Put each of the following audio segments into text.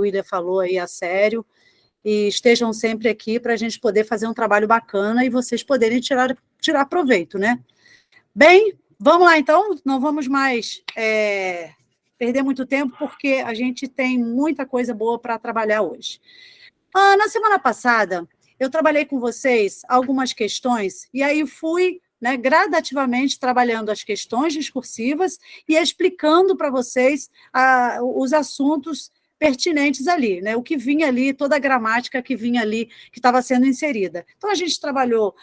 William falou aí a sério, e estejam sempre aqui para a gente poder fazer um trabalho bacana e vocês poderem tirar proveito, né? Bem, vamos lá então, não vamos mais perder muito tempo, porque a gente tem muita coisa boa para trabalhar hoje. Na semana passada, eu trabalhei com vocês algumas questões, e aí fui, né, gradativamente trabalhando as questões discursivas e explicando para vocês os assuntos pertinentes ali, né, o que vinha ali, toda a gramática que vinha ali, que estava sendo inserida. Então, a gente trabalhou,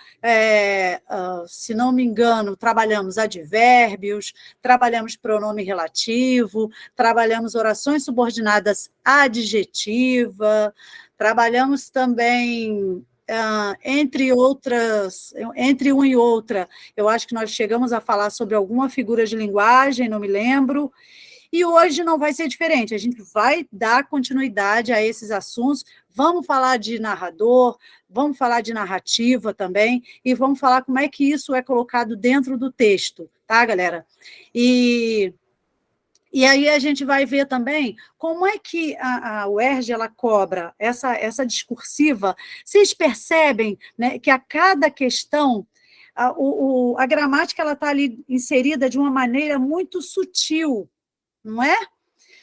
se não me engano, trabalhamos advérbios, trabalhamos pronome relativo, trabalhamos orações subordinadas adjetiva, trabalhamos também, entre um e outra, eu acho que nós chegamos a falar sobre alguma figura de linguagem, não me lembro, e hoje não vai ser diferente, a gente vai dar continuidade a esses assuntos, vamos falar de narrador, vamos falar de narrativa também, e vamos falar como é que isso é colocado dentro do texto, tá, galera? E aí a gente vai ver também como é que a UERJ ela cobra essa discursiva. Vocês percebem, né, que a cada questão a gramática está ali inserida de uma maneira muito sutil, não é?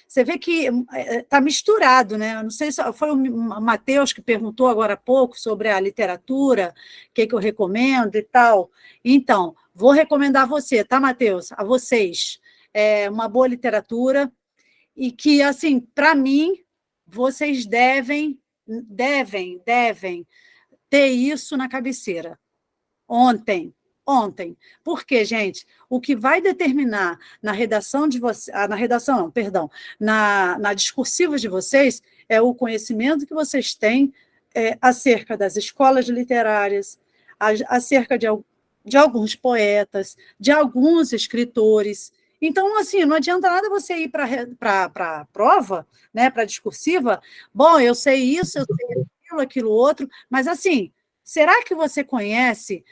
Você vê que está misturado, né? Eu não sei se foi o Matheus que perguntou agora há pouco sobre a literatura, o que eu recomendo e tal. Então, vou recomendar a você, tá, Matheus? A vocês. Uma boa literatura, e que, assim, para mim, vocês devem ter isso na cabeceira. Ontem. Porque, gente, o que vai determinar na redação de vocês, na redação não, perdão, na discursiva de vocês, é o conhecimento que vocês têm acerca das escolas literárias, acerca de alguns poetas, de alguns escritores. Então, assim, não adianta nada você ir para a prova, né, para a discursiva, bom, eu sei isso, eu sei aquilo outro, mas, assim, será que você conhece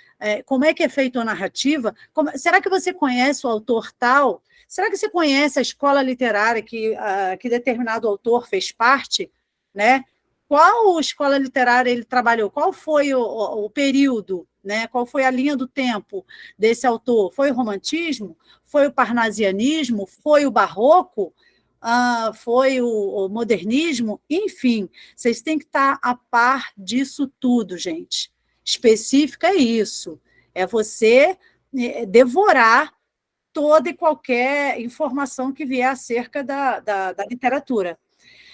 como é que é feita a narrativa? Será que você conhece o autor tal? Será que você conhece a escola literária que determinado autor fez parte? Né? Qual escola literária ele trabalhou? Qual foi o período? Né? Qual foi a linha do tempo desse autor? Foi o romantismo? Foi o parnasianismo? Foi o barroco? Foi o modernismo? Enfim, vocês têm que estar a par disso tudo, gente. Específica é isso, é você devorar toda e qualquer informação que vier acerca da literatura.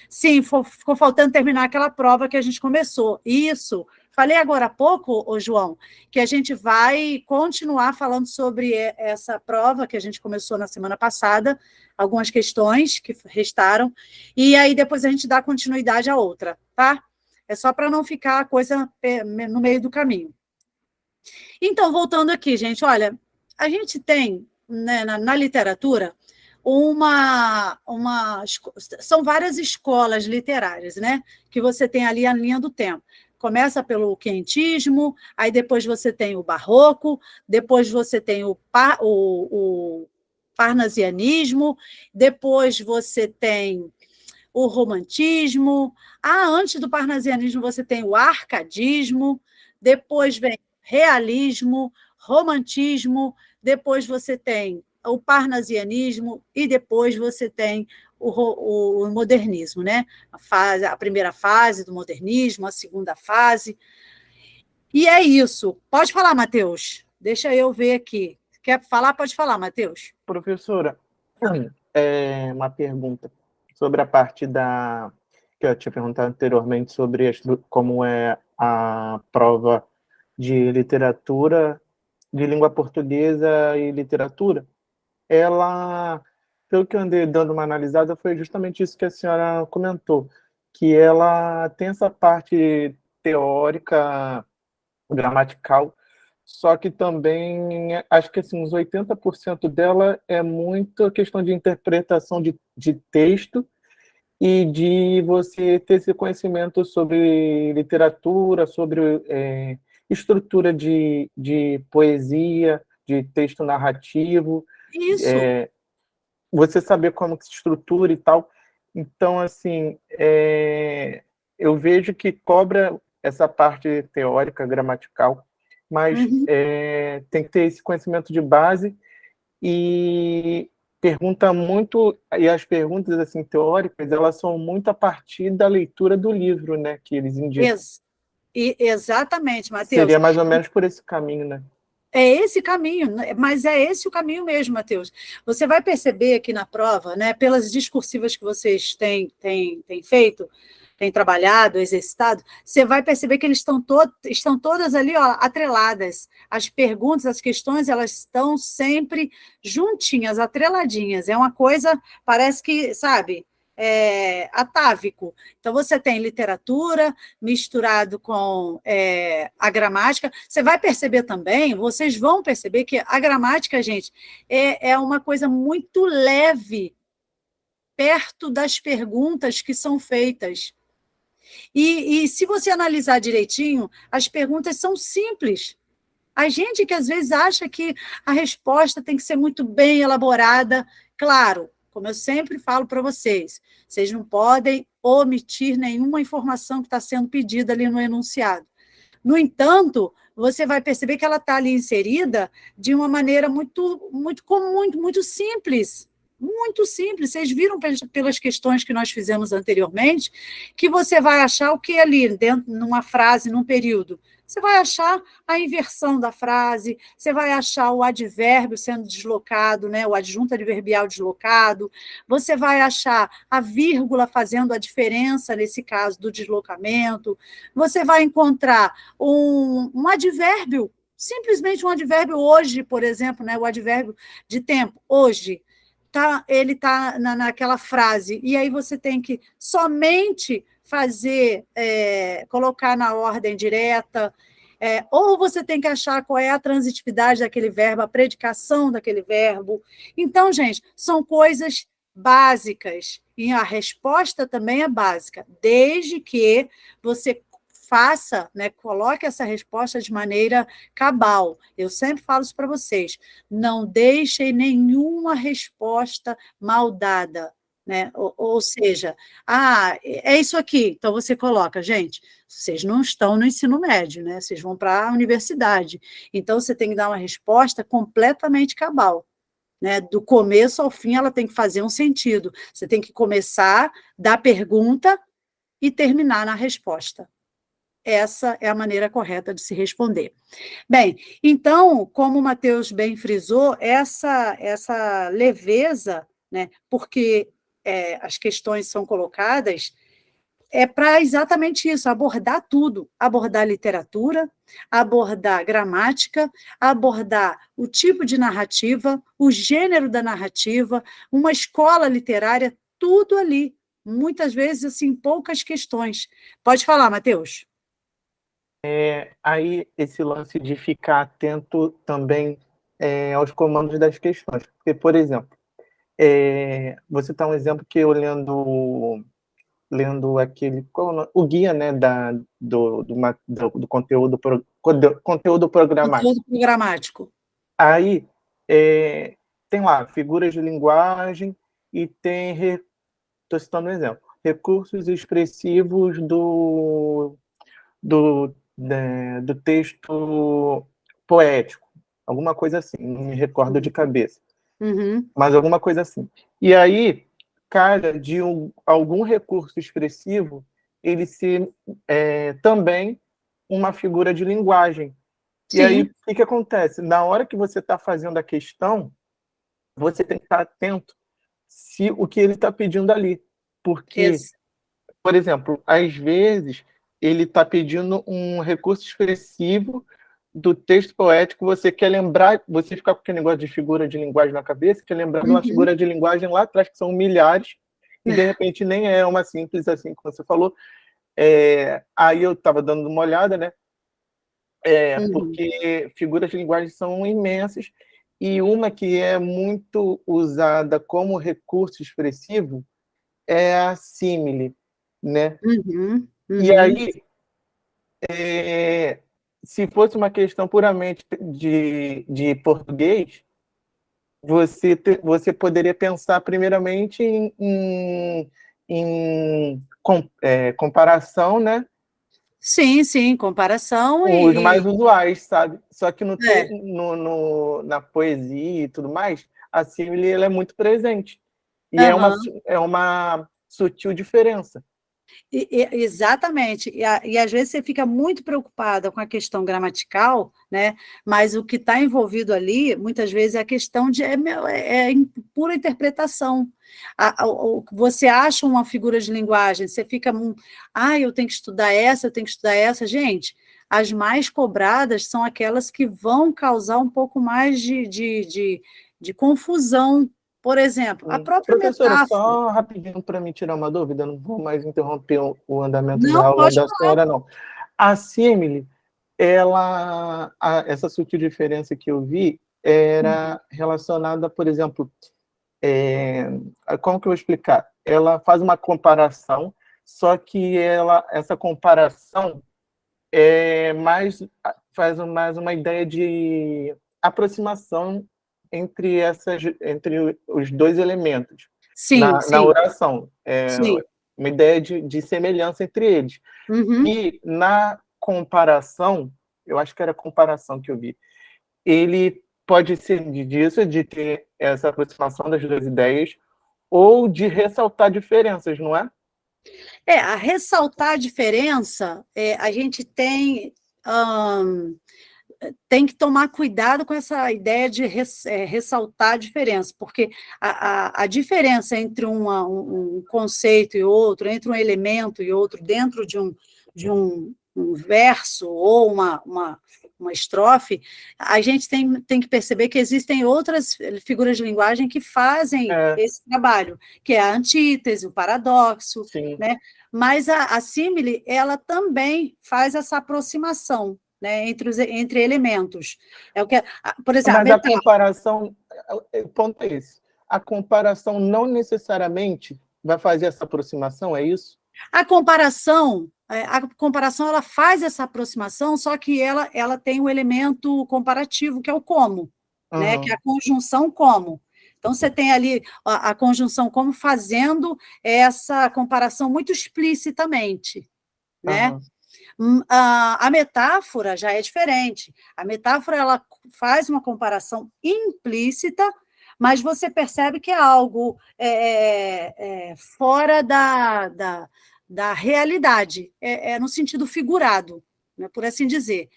Sim, ficou faltando terminar aquela prova que a gente começou. Isso. Falei agora há pouco, ô João, que a gente vai continuar falando sobre essa prova que a gente começou na semana passada, algumas questões que restaram, e aí depois a gente dá continuidade à outra, tá? É só para não ficar a coisa no meio do caminho. Então, voltando aqui, gente, olha, a gente tem, né, na literatura, são várias escolas literárias, né? Que você tem ali a linha do tempo. Começa pelo quentismo, aí depois você tem o barroco, depois você tem o parnasianismo, depois você tem o romantismo, antes do parnasianismo você tem o arcadismo, depois vem realismo, romantismo, depois você tem o parnasianismo e depois você tem o modernismo, né? A primeira fase do modernismo, a segunda fase. E é isso. Pode falar, Matheus. Deixa eu ver aqui. Quer falar? Pode falar, Matheus. Professora, uma pergunta sobre a parte que eu tinha perguntado anteriormente sobre como é a prova de literatura, de língua portuguesa e literatura. Ela, pelo que eu andei dando uma analisada, foi justamente isso que a senhora comentou, que ela tem essa parte teórica, gramatical, só que também, acho que assim, uns 80% dela é muito questão de interpretação de texto e de você ter esse conhecimento sobre literatura, sobre estrutura de poesia, de texto narrativo, Isso. Você saber como que se estrutura e tal. Então, assim, eu vejo que cobra essa parte teórica, gramatical, mas Uhum. tem que ter esse conhecimento de base e pergunta muito, e as perguntas assim teóricas, elas são muito a partir da leitura do livro, né, que eles indicam. Ex- exatamente, Matheus. Seria mais ou menos por esse caminho, né? É esse caminho, né? Mas é esse o caminho mesmo, Matheus. Você vai perceber aqui na prova, né, pelas discursivas que vocês têm feito, têm trabalhado, exercitado, você vai perceber que eles estão todas ali, ó, atreladas. As perguntas, as questões, elas estão sempre juntinhas, atreladinhas. É uma coisa, parece que, sabe, atávico. Então, você tem literatura misturado com a gramática. Você vai perceber também, vocês vão perceber que a gramática, gente, é uma coisa muito leve perto das perguntas que são feitas. E se você analisar direitinho, as perguntas são simples. A gente que às vezes acha que a resposta tem que ser muito bem elaborada, claro, como eu sempre falo para vocês, vocês não podem omitir nenhuma informação que está sendo pedida ali no enunciado. No entanto, você vai perceber que ela está ali inserida de uma maneira muito comum, muito simples. Muito simples. Vocês viram pelas questões que nós fizemos anteriormente, que você vai achar o que ali, dentro, numa frase, num período? Você vai achar a inversão da frase, você vai achar o advérbio sendo deslocado, né, o adjunto adverbial deslocado, você vai achar a vírgula fazendo a diferença, nesse caso, do deslocamento, você vai encontrar um advérbio, simplesmente um advérbio hoje, por exemplo, né, o advérbio de tempo, hoje, ele está naquela frase, e aí você tem que somente fazer, colocar na ordem direta, ou você tem que achar qual é a transitividade daquele verbo, a predicação daquele verbo. Então, gente, são coisas básicas, e a resposta também é básica, desde que você faça, né, coloque essa resposta de maneira cabal. Eu sempre falo isso para vocês, não deixem nenhuma resposta mal dada, né? Ou seja, é isso aqui, então você coloca, gente, vocês não estão no ensino médio, né? Vocês vão para a universidade, então você tem que dar uma resposta completamente cabal. Né, do começo ao fim, ela tem que fazer um sentido. Você tem que começar da pergunta e terminar na resposta. Essa é a maneira correta de se responder. Bem, então, como o Matheus bem frisou, essa leveza, né, porque as questões são colocadas, é para exatamente isso, abordar tudo, abordar literatura, abordar gramática, abordar o tipo de narrativa, o gênero da narrativa, uma escola literária, tudo ali. Muitas vezes, assim, poucas questões. Pode falar, Matheus. Aí, esse lance de ficar atento também aos comandos das questões. Porque, por exemplo, você está um exemplo que eu lendo aquele, o guia, né, do conteúdo programático. Conteúdo programático. Aí, tem lá figuras de linguagem e estou citando um exemplo, recursos expressivos do texto poético, alguma coisa assim, não me recordo de cabeça, Uhum. mas alguma coisa assim. E aí, cara, de algum recurso expressivo, ele ser também uma figura de linguagem. E aí, Sim. o que acontece? Na hora que você está fazendo a questão, você tem que estar atento se o que ele está pedindo ali. Porque, Ex por exemplo, às vezes ele está pedindo um recurso expressivo do texto poético, você quer lembrar, você fica com aquele negócio de figura de linguagem na cabeça, quer lembrar de uma Uhum. figura de linguagem lá atrás, que são milhares, e de repente nem é uma simples assim como você falou. Aí eu estava dando uma olhada, né? Uhum. Porque figuras de linguagem são imensas, e uma que é muito usada como recurso expressivo é a símile, né? Uhum. E Uhum. aí, se fosse uma questão puramente de português, você poderia pensar primeiramente em comparação, né? Sim, comparação Os mais usuais, sabe? Só que é, na poesia e tudo mais, a símile ela é muito presente. E aham. é uma sutil diferença. Exatamente. E às vezes você fica muito preocupada com a questão gramatical, né? Mas o que está envolvido ali, muitas vezes, é a questão pura interpretação. Você acha uma figura de linguagem, você fica, eu tenho que estudar essa, eu tenho que estudar essa. Gente, as mais cobradas são aquelas que vão causar um pouco mais de confusão. Por exemplo, a própria Professora, metáfora. só rapidinho para me tirar uma dúvida, não vou mais interromper o andamento da Não aula pode da falar. senhora, não. A símile, essa sutil diferença que eu vi era relacionada, por exemplo, é, como que eu vou explicar? Ela faz uma comparação, só que essa comparação faz mais uma ideia de aproximação entre os dois elementos Sim, na sim, oração. sim. Uma ideia de semelhança entre eles. Uhum. E na comparação, eu acho que era a comparação que eu vi, ele pode ser disso, de ter essa aproximação das duas ideias, ou de ressaltar diferenças, não é? A ressaltar a diferença, a gente tem que tomar cuidado com essa ideia de ressaltar a diferença, porque a diferença entre um conceito e outro, entre um elemento e outro, dentro de um verso ou uma estrofe, a gente tem que perceber que existem outras figuras de linguagem que fazem É, esse trabalho, que é a antítese, o paradoxo, sim. né? Mas a símile, ela também faz essa aproximação, né, entre elementos. É o que, por exemplo, a Mas a metáfora. comparação, o ponto é esse. A comparação não necessariamente vai fazer essa aproximação, é isso? A comparação ela faz essa aproximação, só que ela tem um elemento comparativo, que é o como, né, que é Aham, a conjunção como. Então, você tem ali a conjunção como fazendo essa comparação muito explicitamente, né? aham, A metáfora já é diferente. A metáfora ela faz uma comparação implícita, mas você percebe que é algo fora da realidade, no sentido figurado, né, por assim dizer.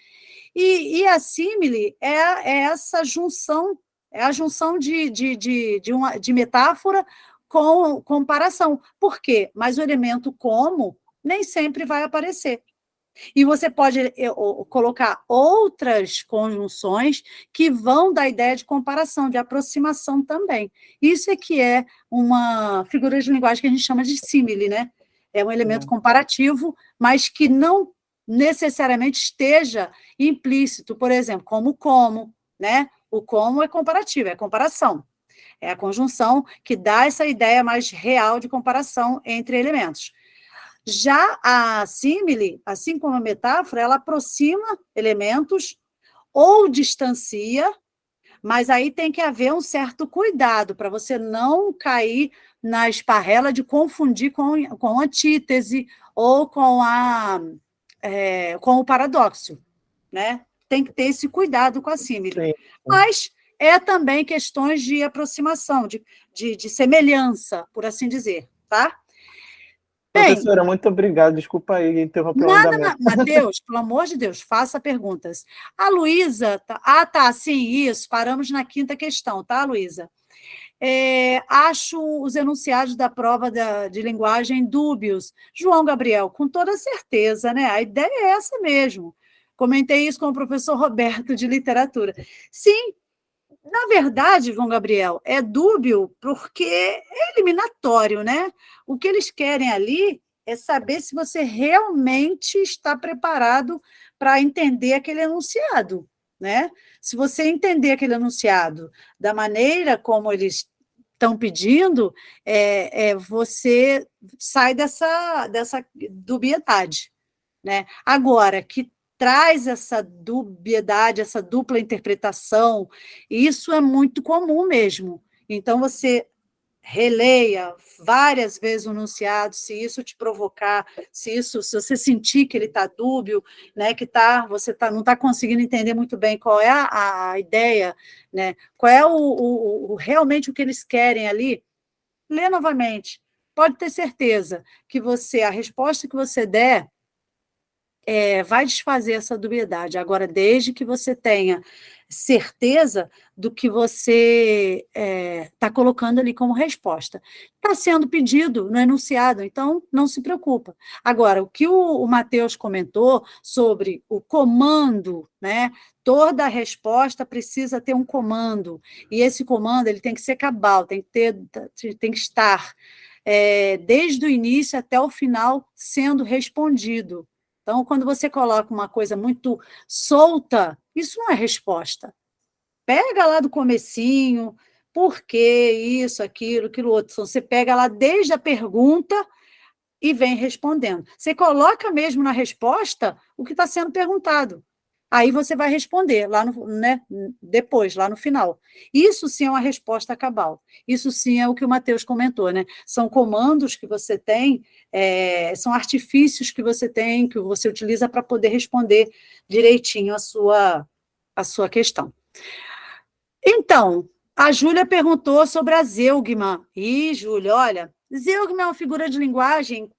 E a símile é essa junção, é a junção de metáfora com comparação. Por quê? Mas o elemento como nem sempre vai aparecer. E você pode colocar outras conjunções que vão dar ideia de comparação, de aproximação também. Isso é que é uma figura de linguagem que a gente chama de símile, né? É um elemento é, comparativo, mas que não necessariamente esteja implícito, por exemplo, como, né? O como é comparativo, é comparação. É a conjunção que dá essa ideia mais real de comparação entre elementos. Já a símile, assim como a metáfora, ela aproxima elementos ou distancia, mas aí tem que haver um certo cuidado para você não cair na esparrela de confundir com antítese ou com o paradoxo, né? Tem que ter esse cuidado com a símile. sim, sim. Mas é também questões de aproximação, de semelhança, por assim dizer, tá? Bem, Professora, muito obrigado. Desculpa aí interromper o nada, andamento. Matheus, pelo amor de Deus, faça perguntas. A Luísa, tá, sim, isso, paramos na quinta questão, tá, Luísa? Acho os enunciados da prova de linguagem dúbios. João Gabriel, com toda certeza, né? A ideia é essa mesmo. Comentei isso com o professor Roberto de literatura. Sim, na verdade, João Gabriel, é dúbio porque é eliminatório, né? O que eles querem ali é saber se você realmente está preparado para entender aquele enunciado, né? Se você entender aquele enunciado da maneira como eles estão pedindo, você sai dessa dubiedade, né? Agora, que traz essa dubiedade, essa dupla interpretação, isso é muito comum mesmo. Então, você releia várias vezes o enunciado, se isso te provocar, se você sentir que ele está dúbio, né, que você não está conseguindo entender muito bem qual é a ideia, né, qual é realmente o que eles querem ali, lê novamente. Pode ter certeza que a resposta que você der vai desfazer essa dubiedade. Agora, desde que você tenha certeza do que você está colocando ali como resposta. Está sendo pedido no enunciado, então não se preocupa. Agora, o que o Matheus comentou sobre o comando, né? Toda resposta precisa ter um comando, e esse comando ele tem que ser cabal, tem que estar desde o início até o final sendo respondido. Então, quando você coloca uma coisa muito solta, isso não é resposta. Pega lá do comecinho, por que isso, aquilo outro. Então, você pega lá desde a pergunta e vem respondendo. Você coloca mesmo na resposta o que está sendo perguntado. Aí você vai responder lá depois, lá no final. Isso sim é uma resposta cabal. Isso sim é o que o Matheus comentou, né? São comandos que você tem, são artifícios que você tem, que você utiliza para poder responder direitinho a sua questão. Então, a Júlia perguntou sobre a Zeugma. Ih, Júlia, olha, Zeugma é uma figura de linguagem,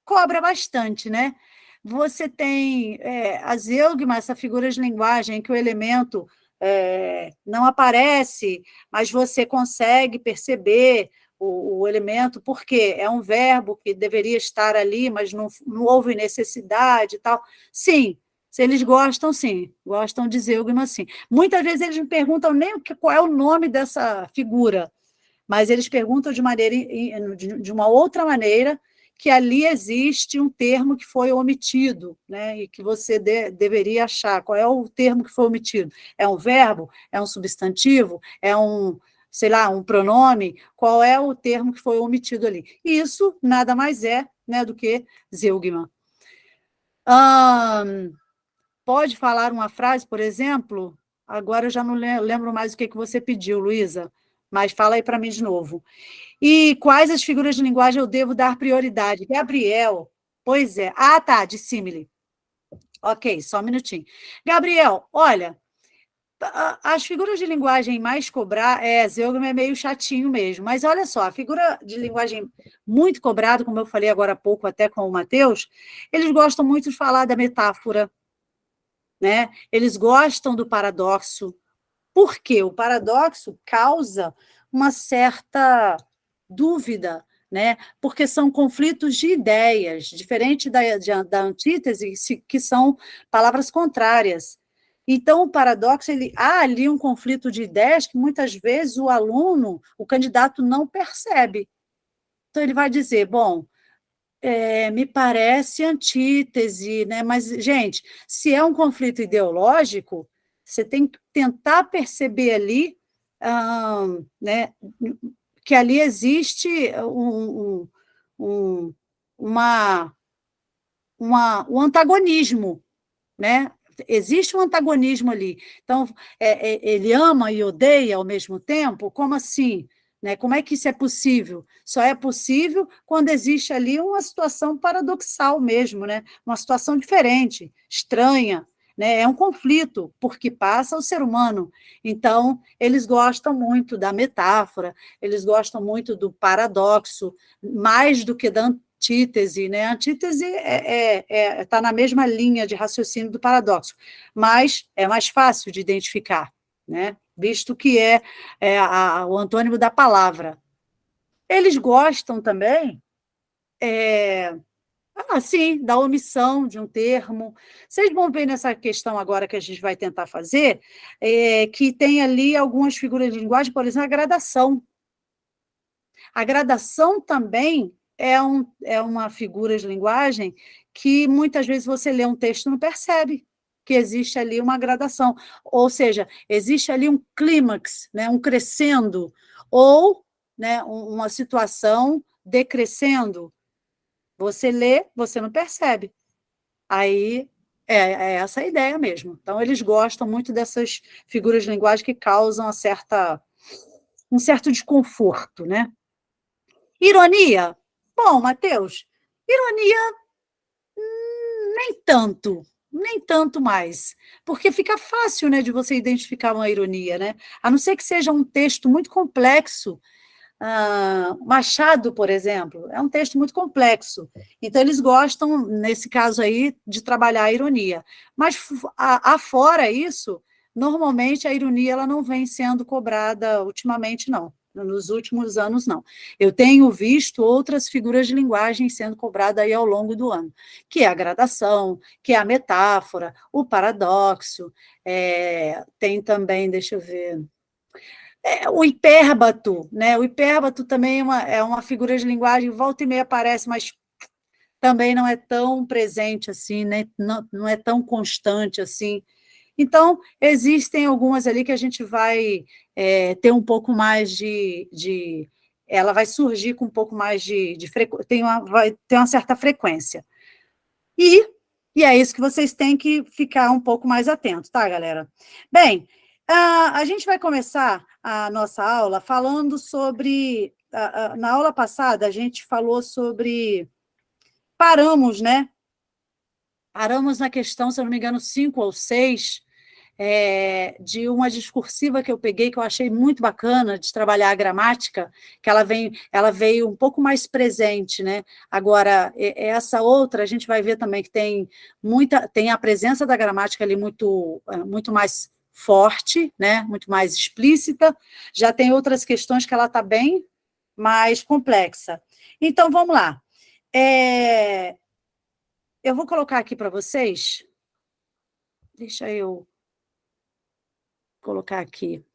cobra bastante, né? Você tem a zeugma, essa figura de linguagem, que o elemento não aparece, mas você consegue perceber o elemento, porque é um verbo que deveria estar ali, mas não houve necessidade e tal. Sim, se eles gostam, sim, gostam de zeugma, sim. Muitas vezes eles me perguntam nem qual é o nome dessa figura, mas eles perguntam de uma outra maneira, que ali existe um termo que foi omitido, né, e que você deveria achar. Qual é o termo que foi omitido? É um verbo? É um substantivo? É sei lá, um pronome? Qual é o termo que foi omitido ali? E isso nada mais é, né, do que zeugma. Pode falar uma frase, por exemplo? Agora eu já não lembro mais o que você pediu, Luísa, mas fala aí para mim de novo. E quais as figuras de linguagem eu devo dar prioridade? Gabriel, pois é. Ah, tá, de símile. Ok, só um minutinho. Gabriel, olha, as figuras de linguagem mais cobrar, zeugma é meio chatinho mesmo, mas olha só, a figura de linguagem muito cobrada, como eu falei agora há pouco até com o Matheus, eles gostam muito de falar da metáfora, né? Eles gostam do paradoxo. Por quê? O paradoxo causa uma certa dúvida, né? Porque são conflitos de ideias, diferente da antítese, que são palavras contrárias. Então, o paradoxo, há ali um conflito de ideias que muitas vezes o aluno, o candidato, não percebe. Então, ele vai dizer, bom, me parece antítese, né? Mas, gente, se é um conflito ideológico, você tem que tentar perceber ali, né, que ali existe um, um antagonismo, né? Existe um antagonismo ali. Então, ele ama e odeia ao mesmo tempo? Como assim? Né? Como é que isso é possível? Só é possível quando existe ali uma situação paradoxal mesmo, né? Uma situação diferente, estranha, né? É um conflito, porque passa o ser humano. Então, eles gostam muito da metáfora, eles gostam muito do paradoxo, mais do que da antítese, né? A antítese está na mesma linha de raciocínio do paradoxo, mas é mais fácil de identificar, né? Visto que o antônimo da palavra. Eles gostam também, sim, da omissão de um termo. Vocês vão ver nessa questão agora que a gente vai tentar fazer, que tem ali algumas figuras de linguagem, por exemplo, a gradação. A gradação também é uma figura de linguagem que muitas vezes você lê um texto e não percebe que existe ali uma gradação, ou seja, existe ali um clímax, né, um crescendo, ou, né, uma situação decrescendo. Você lê, você não percebe. Aí é essa a ideia mesmo. Então, eles gostam muito dessas figuras de linguagem que causam uma certa um certo desconforto, né? Ironia? Bom, Matheus, ironia nem tanto mais, porque fica fácil, né, de você identificar uma ironia, né? A não ser que seja um texto muito complexo. Machado, por exemplo, é um texto muito complexo. Então, eles gostam, nesse caso aí, de trabalhar a ironia. Mas, afora isso, normalmente a ironia ela não vem sendo cobrada ultimamente, não. Nos últimos anos, não. Eu tenho visto outras figuras de linguagem sendo cobradas aí ao longo do ano, que é a gradação, que é a metáfora, o paradoxo, tem também, deixa eu ver, o hipérbato, né? O hipérbato também é uma figura de linguagem, volta e meia aparece, mas também não é tão presente assim, né? Não é tão constante assim. Então, existem algumas ali que a gente vai ter um pouco mais ela vai surgir com um pouco mais de frequência, vai ter uma certa frequência. E é isso que vocês têm que ficar um pouco mais atentos, tá, galera? Bem, a gente vai começar a nossa aula falando sobre. Na aula passada, a gente falou sobre. Paramos, né? Paramos na questão, se eu não me engano, 5 ou 6, de uma discursiva que eu peguei, que eu achei muito bacana de trabalhar a gramática, que ela veio um pouco mais presente, né? Agora, essa outra, a gente vai ver também que tem a presença da gramática ali muito mais forte, né? Muito mais explícita. Já tem outras questões que ela está bem mais complexa. Então, vamos lá. Eu vou colocar aqui para vocês. Deixa eu colocar aqui.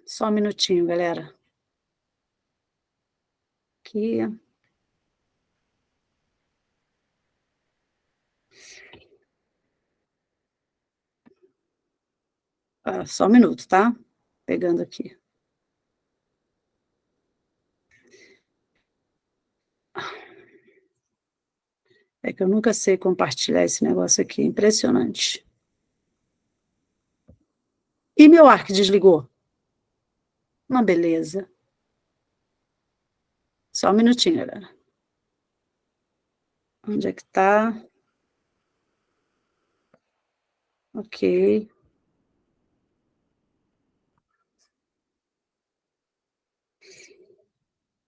Só um minutinho, galera. Aqui. Só um minuto, tá? Pegando aqui. É que eu nunca sei compartilhar esse negócio aqui. Impressionante. E meu Arc desligou? Uma beleza. Só um minutinho, galera. Onde é que tá? Ok.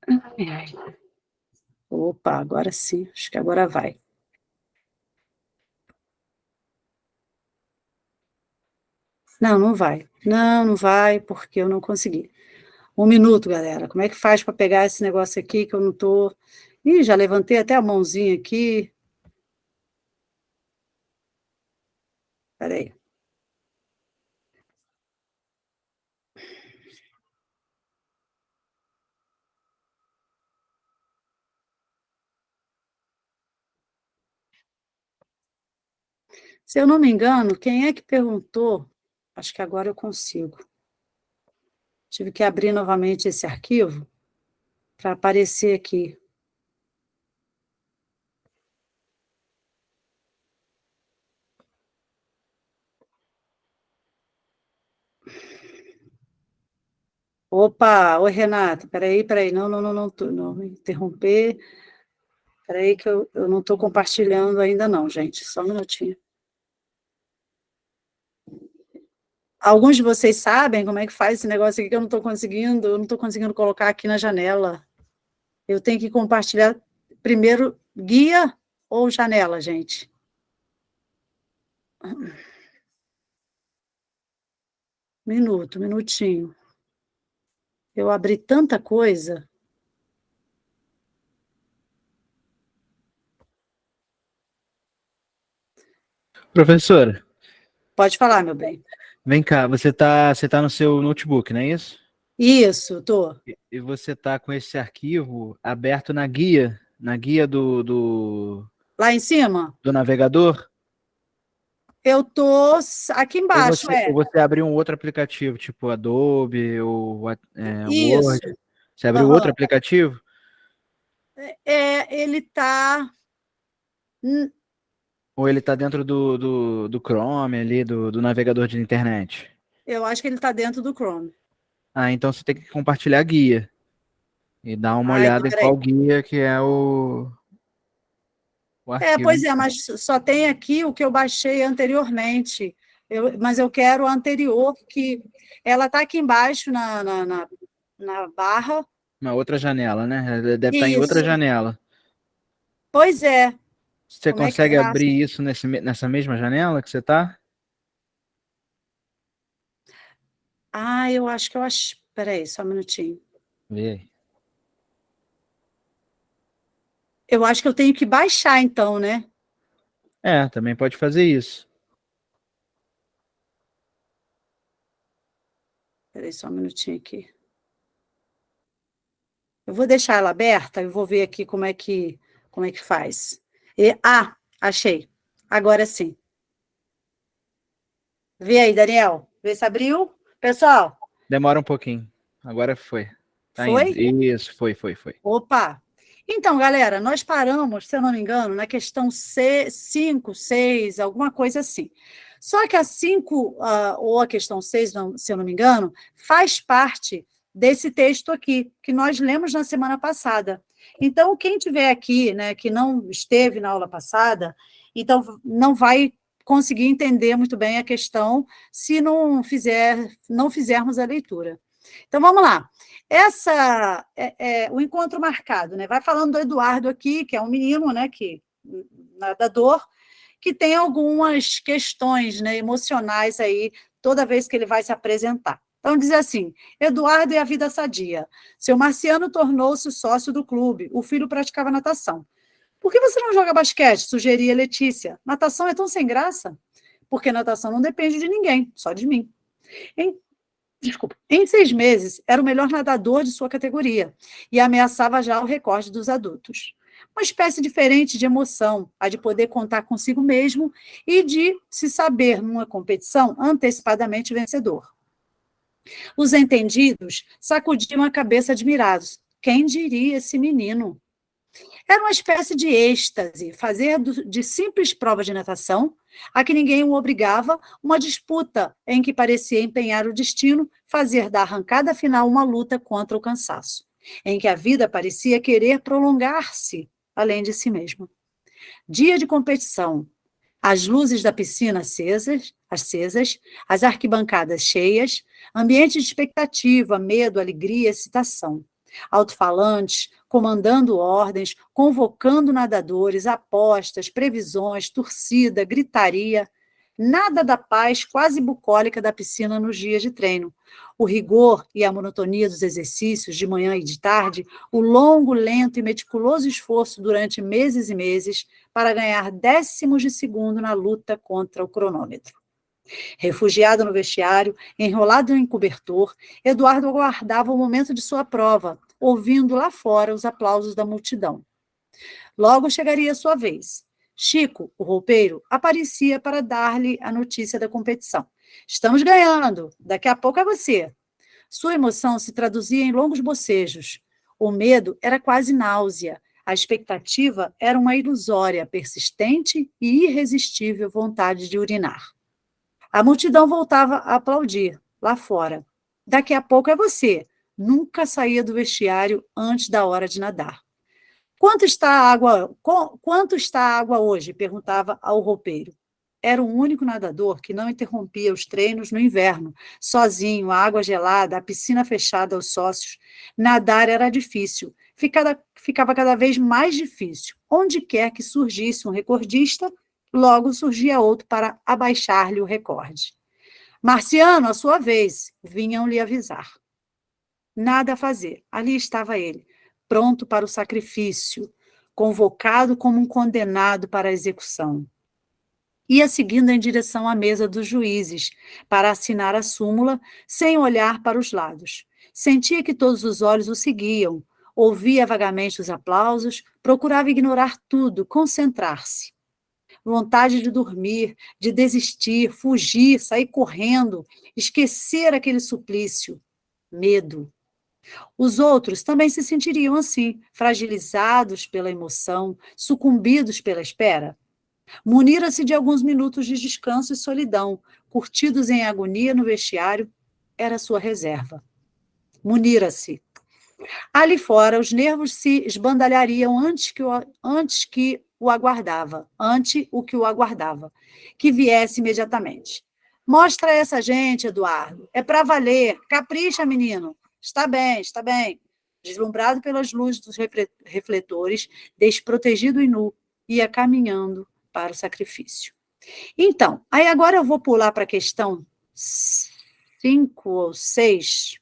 Ai, ai. Opa, agora sim. Acho que agora vai. Não, não vai. Não, não vai, porque eu não consegui. Um minuto, galera. Como é que faz para pegar esse negócio aqui que eu não tô... Ih, já levantei até a mãozinha aqui. Peraí. Se eu não me engano, quem é que perguntou? Acho que agora eu consigo. Tive que abrir novamente esse arquivo para aparecer aqui. Opa, oi, Renata, peraí, não me interromper. Peraí que eu não estou compartilhando ainda não, gente, só um minutinho. Alguns de vocês sabem como é que faz esse negócio aqui que eu não estou conseguindo colocar aqui na janela. Eu tenho que compartilhar primeiro guia ou janela, gente? Minutinho. Eu abri tanta coisa. Professora, Pode falar, meu bem. vem cá, você tá no seu notebook, não é isso? Isso, tô. E você tá com esse arquivo aberto na guia Lá em cima? do navegador? Eu tô aqui Ou embaixo, você, ou você abriu um outro aplicativo, tipo Adobe ou Isso. Word? Você abriu outro Aham. aplicativo? Ele tá. Ou ele tá dentro do Chrome ali, do navegador de internet? Eu acho que ele está dentro do Chrome. Ah, então você tem que compartilhar a guia. E dar uma Ah, então olhada em peraí. qual guia que é o arquivo. Pois é, mas só tem aqui o que eu baixei anteriormente. Mas eu quero a anterior, que ela está aqui embaixo na barra. Uma outra janela, né? Ela deve estar em outra Isso. janela. Pois é. Você Como é que consegue faço? abrir isso nessa mesma janela que você está? Ah, eu acho que eu acho. Peraí, só um minutinho. Vê aí. Eu acho que eu tenho que baixar, então, né? É, também pode fazer isso. Peraí, só um minutinho aqui. Eu vou deixar ela aberta e vou ver aqui como é que faz. Achei. Agora sim. Vê aí, Daniel. Vê se abriu. Pessoal, Demora um pouquinho. Agora foi. Tá indo. foi? Isso, foi. Opa! Então, galera, nós paramos, se eu não me engano, na questão 5, 6, alguma coisa assim. Só que a 5, ou a questão 6, se eu não me engano, faz parte desse texto aqui, que nós lemos na semana passada. Então, quem tiver aqui, né, que não esteve na aula passada, então não vai conseguir entender muito bem a questão se não fizermos a leitura. Então, vamos lá. Essa o encontro marcado, né? Vai falando do Eduardo aqui, que é um menino, né, que nadador, que tem algumas questões, né, emocionais aí toda vez que ele vai se apresentar. Então diz assim: Eduardo e a vida sadia. Seu Marciano tornou-se sócio do clube. O filho praticava natação. Por que você não joga basquete? Sugeria Letícia. Natação é tão sem graça. Porque natação não depende de ninguém, só de mim. Em Desculpa, em 6 meses, era o melhor nadador de sua categoria e ameaçava já o recorde dos adultos. Uma espécie diferente de emoção, a de poder contar consigo mesmo e de se saber, numa competição, antecipadamente vencedor. Os entendidos sacudiam a cabeça admirados. Quem diria esse menino? Era uma espécie de êxtase, fazer de simples provas de natação, a que ninguém o obrigava, uma disputa em que parecia empenhar o destino, fazer da arrancada final uma luta contra o cansaço, em que a vida parecia querer prolongar-se além de si mesma. Dia de competição, as luzes da piscina acesas, as arquibancadas cheias, ambiente de expectativa, medo, alegria, excitação. Alto-falantes, comandando ordens, convocando nadadores, apostas, previsões, torcida, gritaria. Nada da paz quase bucólica da piscina nos dias de treino. O rigor e a monotonia dos exercícios de manhã e de tarde, o longo, lento e meticuloso esforço durante meses e meses para ganhar décimos de segundo na luta contra o cronômetro. Refugiado no vestiário, enrolado em cobertor, Eduardo aguardava o momento de sua prova, ouvindo lá fora os aplausos da multidão. Logo chegaria a sua vez. Chico, o roupeiro, aparecia para dar-lhe a notícia da competição. Estamos ganhando, daqui a pouco é você. Sua emoção se traduzia em longos bocejos. O medo era quase náusea. A expectativa era uma ilusória, persistente e irresistível vontade de urinar. A multidão voltava a aplaudir, lá fora. Daqui a pouco é você. Nunca saía do vestiário antes da hora de nadar. Quanto está a água hoje? Perguntava ao roupeiro. Era o único nadador que não interrompia os treinos no inverno. Sozinho, a água gelada, a piscina fechada aos sócios. Nadar era difícil. Ficava cada vez mais difícil. Onde quer que surgisse um recordista, logo surgia outro para abaixar-lhe o recorde. Marciano, a sua vez, vinham lhe avisar. Nada a fazer. Ali estava ele, pronto para o sacrifício, convocado como um condenado para a execução. Ia seguindo em direção à mesa dos juízes, para assinar a súmula, sem olhar para os lados. Sentia que todos os olhos o seguiam, ouvia vagamente os aplausos, procurava ignorar tudo, concentrar-se. Vontade de dormir, de desistir, fugir, sair correndo, esquecer aquele suplício. Medo. Os outros também se sentiriam assim, fragilizados pela emoção, sucumbidos pela espera. Munira-se de alguns minutos de descanso e solidão, curtidos em agonia no vestiário, era sua reserva. Munira-se. Ali fora, os nervos se esbandalhariam ante o que o aguardava, que viesse imediatamente. Mostra essa gente, Eduardo. É para valer. Capricha, menino. Está bem, está bem. Deslumbrado pelas luzes dos refletores, desprotegido e nu, ia caminhando para o sacrifício. Então, aí agora eu vou pular para a questão 5 ou 6.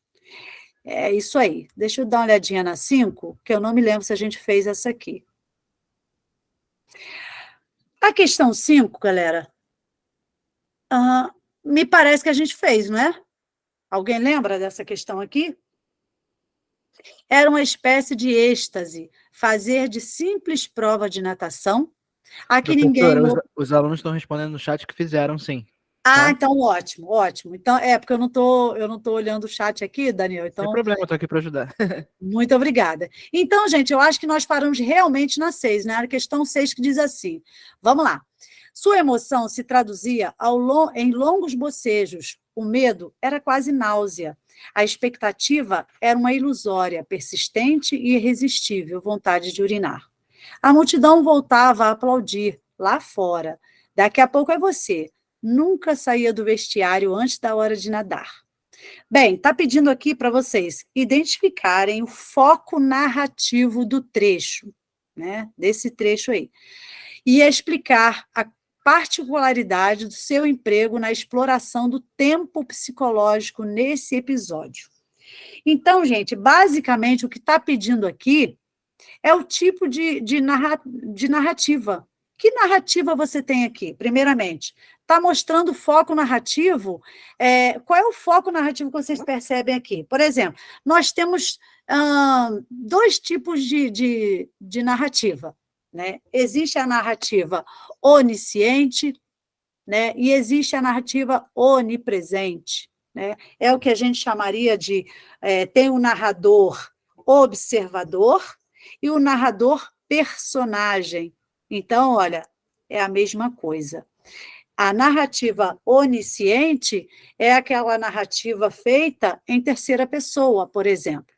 É isso aí. Deixa eu dar uma olhadinha na 5, que eu não me lembro se a gente fez essa aqui. A questão 5, galera, me parece que a gente fez, não é? Alguém lembra dessa questão aqui? Era uma espécie de êxtase, fazer de simples prova de natação. Aqui ninguém... Os alunos estão respondendo no chat que fizeram, sim. Ah, então ótimo, ótimo. Então, porque eu não tô olhando o chat aqui, Daniel. Então, sem problema, eu estou aqui para ajudar. Muito obrigada. Então, gente, eu acho que nós paramos realmente na 6, né? A questão 6 que diz assim. Vamos lá. Sua emoção se traduzia em longos bocejos. O medo era quase náusea. A expectativa era uma ilusória, persistente e irresistível vontade de urinar. A multidão voltava a aplaudir lá fora. Daqui a pouco é você. Nunca saía do vestiário antes da hora de nadar. Bem, está pedindo aqui para vocês identificarem o foco narrativo do trecho, né? Desse trecho aí. E explicar a particularidade do seu emprego na exploração do tempo psicológico nesse episódio. Então, gente, basicamente o que está pedindo aqui é o tipo de narrativa. Que narrativa você tem aqui? Primeiramente, está mostrando o foco narrativo. Qual é o foco narrativo que vocês percebem aqui? Por exemplo, nós temos 2 tipos de narrativa, né? Existe a narrativa onisciente, né? E existe a narrativa onipresente, né? É o que a gente chamaria de... tem o narrador observador e o narrador personagem. Então, olha, é a mesma coisa. A narrativa onisciente é aquela narrativa feita em terceira pessoa, por exemplo,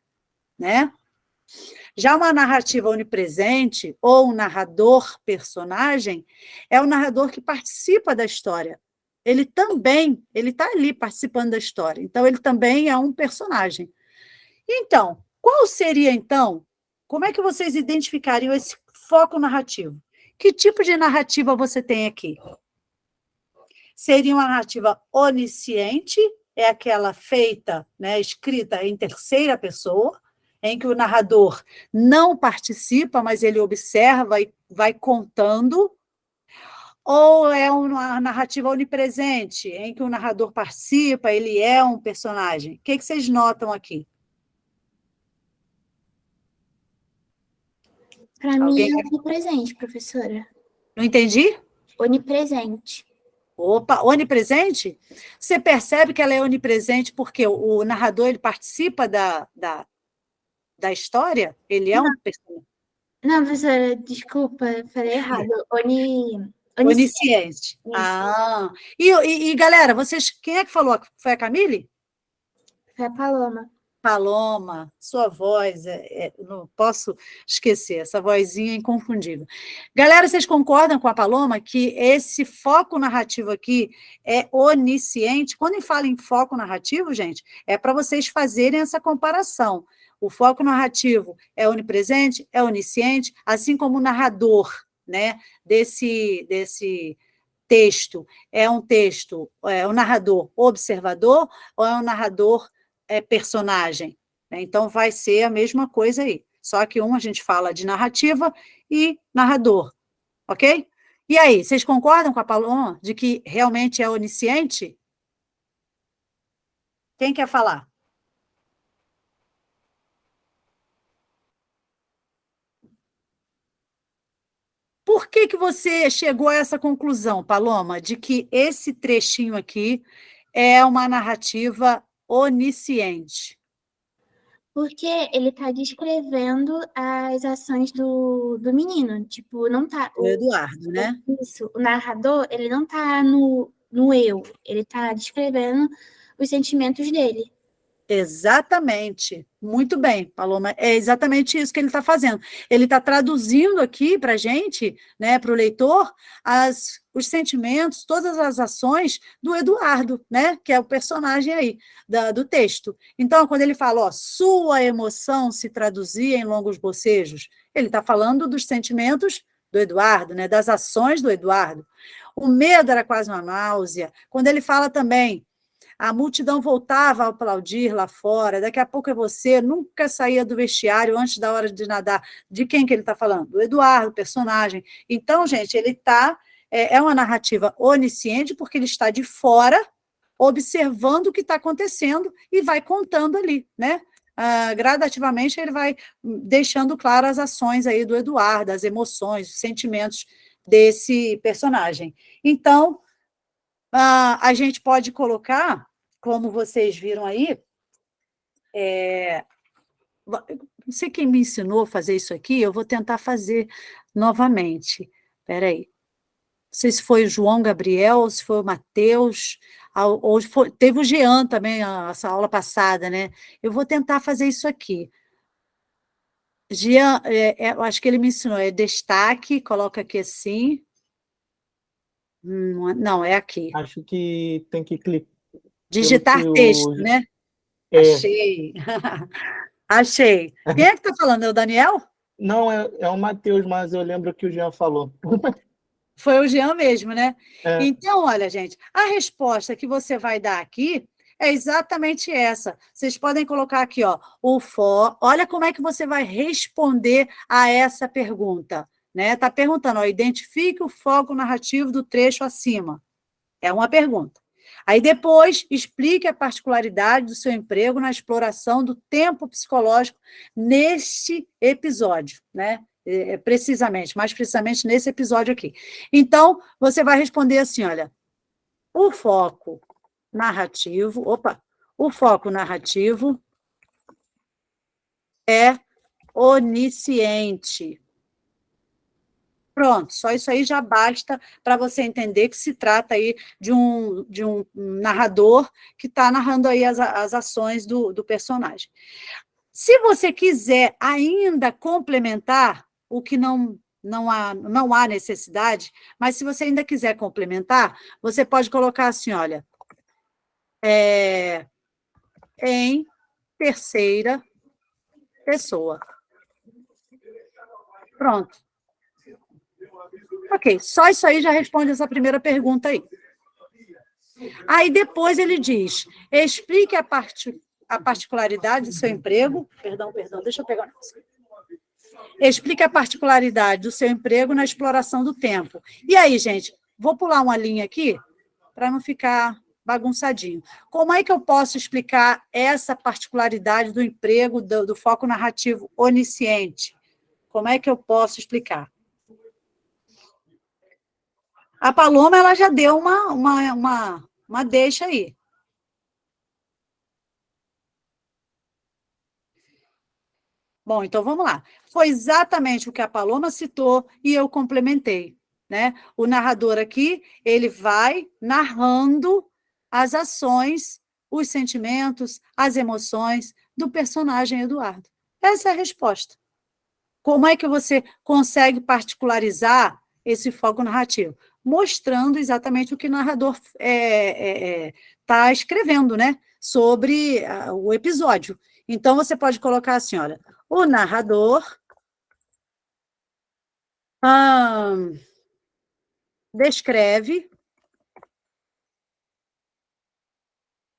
né? Já uma narrativa onipresente ou um narrador personagem é o narrador que participa da história. Ele está ali participando da história. Então, ele também é um personagem. Então, qual seria, então, como é que vocês identificariam esse foco narrativo? Que tipo de narrativa você tem aqui? Seria uma narrativa onisciente, é aquela feita, né, escrita em terceira pessoa, em que o narrador não participa, mas ele observa e vai contando, ou é uma narrativa onipresente, em que o narrador participa, ele é um personagem? O que vocês notam aqui? Para mim é onipresente, professora. Não entendi? Onipresente. Opa, onipresente? Você percebe que ela é onipresente porque o narrador ele participa da história? Ele é um personagem? Não, professora, desculpa, falei errado. Onisciente. Ah, e galera, vocês, quem é que falou? Foi a Camille? Foi a Paloma. Paloma, sua voz, não posso esquecer, essa vozinha é inconfundível. Galera, vocês concordam com a Paloma que esse foco narrativo aqui é onisciente? Quando fala em foco narrativo, gente, é para vocês fazerem essa comparação. O foco narrativo é onipresente, é onisciente, assim como o narrador, né, desse texto. É um texto, é um narrador observador ou é um narrador personagem, né? Então, vai ser a mesma coisa aí, só que a gente fala de narrativa e narrador, ok? E aí, vocês concordam com a Paloma de que realmente é onisciente? Quem quer falar? Por que você chegou a essa conclusão, Paloma, de que esse trechinho aqui é uma narrativa onisciente? Porque ele está descrevendo as ações do menino. Tipo, não tá... O Eduardo, né? Isso. O narrador, ele não está no no eu. Ele está descrevendo os sentimentos dele. Exatamente. Muito bem, Paloma. É exatamente isso que ele está fazendo. Ele está traduzindo aqui para a gente, né, para o leitor, os sentimentos, todas as ações do Eduardo, né, que é o personagem aí do texto. Então, quando ele fala, ó, sua emoção se traduzia em longos bocejos, ele está falando dos sentimentos do Eduardo, né, das ações do Eduardo. O medo era quase uma náusea. Quando ele fala também, a multidão voltava a aplaudir lá fora, daqui a pouco é você, nunca saía do vestiário antes da hora de nadar. De quem que ele está falando? Do Eduardo, personagem. Então, gente, ele está... É uma narrativa onisciente, porque ele está de fora, observando o que está acontecendo e vai contando ali, né? Gradativamente, ele vai deixando claro as ações aí do Eduardo, as emoções, os sentimentos desse personagem. Então, a gente pode colocar, como vocês viram aí, não sei quem me ensinou a fazer isso aqui, eu vou tentar fazer novamente. Espera aí. Não sei se foi o João Gabriel, se foi o Matheus, ou teve o Jean também, essa aula passada, né? Eu vou tentar fazer isso aqui. Jean, eu acho que ele me ensinou, destaque, coloca aqui assim. Não, é aqui. Acho que tem que clicar. Digitar texto, né? Achei. Achei. Quem é que está falando? É o Daniel? Não, é o Matheus, mas eu lembro que o Jean falou. Foi o Jean mesmo, né? É. Então, olha, gente, a resposta que você vai dar aqui é exatamente essa. Vocês podem colocar aqui, ó, olha como é que você vai responder a essa pergunta, né? Está perguntando, ó, identifique o foco narrativo do trecho acima. É uma pergunta. Aí depois, explique a particularidade do seu emprego na exploração do tempo psicológico neste episódio, né? Mais precisamente nesse episódio aqui. Então, você vai responder assim, olha, o foco narrativo é onisciente. Pronto, só isso aí já basta para você entender que se trata aí de um narrador que está narrando aí as ações do personagem. Se você quiser ainda complementar, o que não há necessidade, mas se você ainda quiser complementar, você pode colocar assim, olha, em terceira pessoa. Pronto. Ok, só isso aí já responde essa primeira pergunta aí. Aí depois ele diz, explique a particularidade do seu emprego, perdão, deixa eu pegar o negócio. Explique a particularidade do seu emprego na exploração do tempo. E aí, gente, vou pular uma linha aqui, para não ficar bagunçadinho. Como é que eu posso explicar essa particularidade do emprego, do foco narrativo onisciente? Como é que eu posso explicar? A Paloma, ela já deu uma deixa aí. Bom, então vamos lá. Foi exatamente o que a Paloma citou e eu complementei, né? O narrador aqui, ele vai narrando as ações, os sentimentos, as emoções do personagem Eduardo. Essa é a resposta. Como é que você consegue particularizar esse foco narrativo? Mostrando exatamente o que o narrador está escrevendo, né? Sobre o episódio. Então, você pode colocar assim, olha, o narrador descreve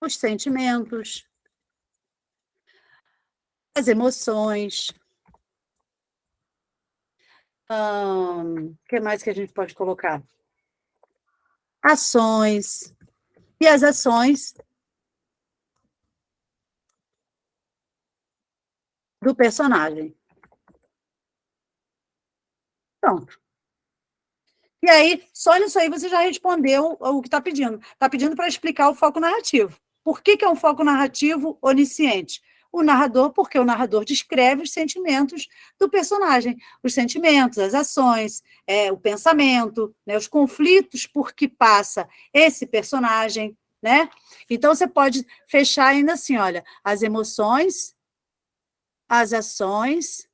os sentimentos, as emoções. O que mais que a gente pode colocar? Ações. E as ações do personagem. Pronto. E aí, só nisso aí você já respondeu o que está pedindo. Está pedindo para explicar o foco narrativo. Por que é um foco narrativo onisciente? O narrador, porque o narrador descreve os sentimentos do personagem, os sentimentos, as ações, o pensamento, né, os conflitos por que passa esse personagem, né? Então, você pode fechar ainda assim, olha, as emoções, as ações...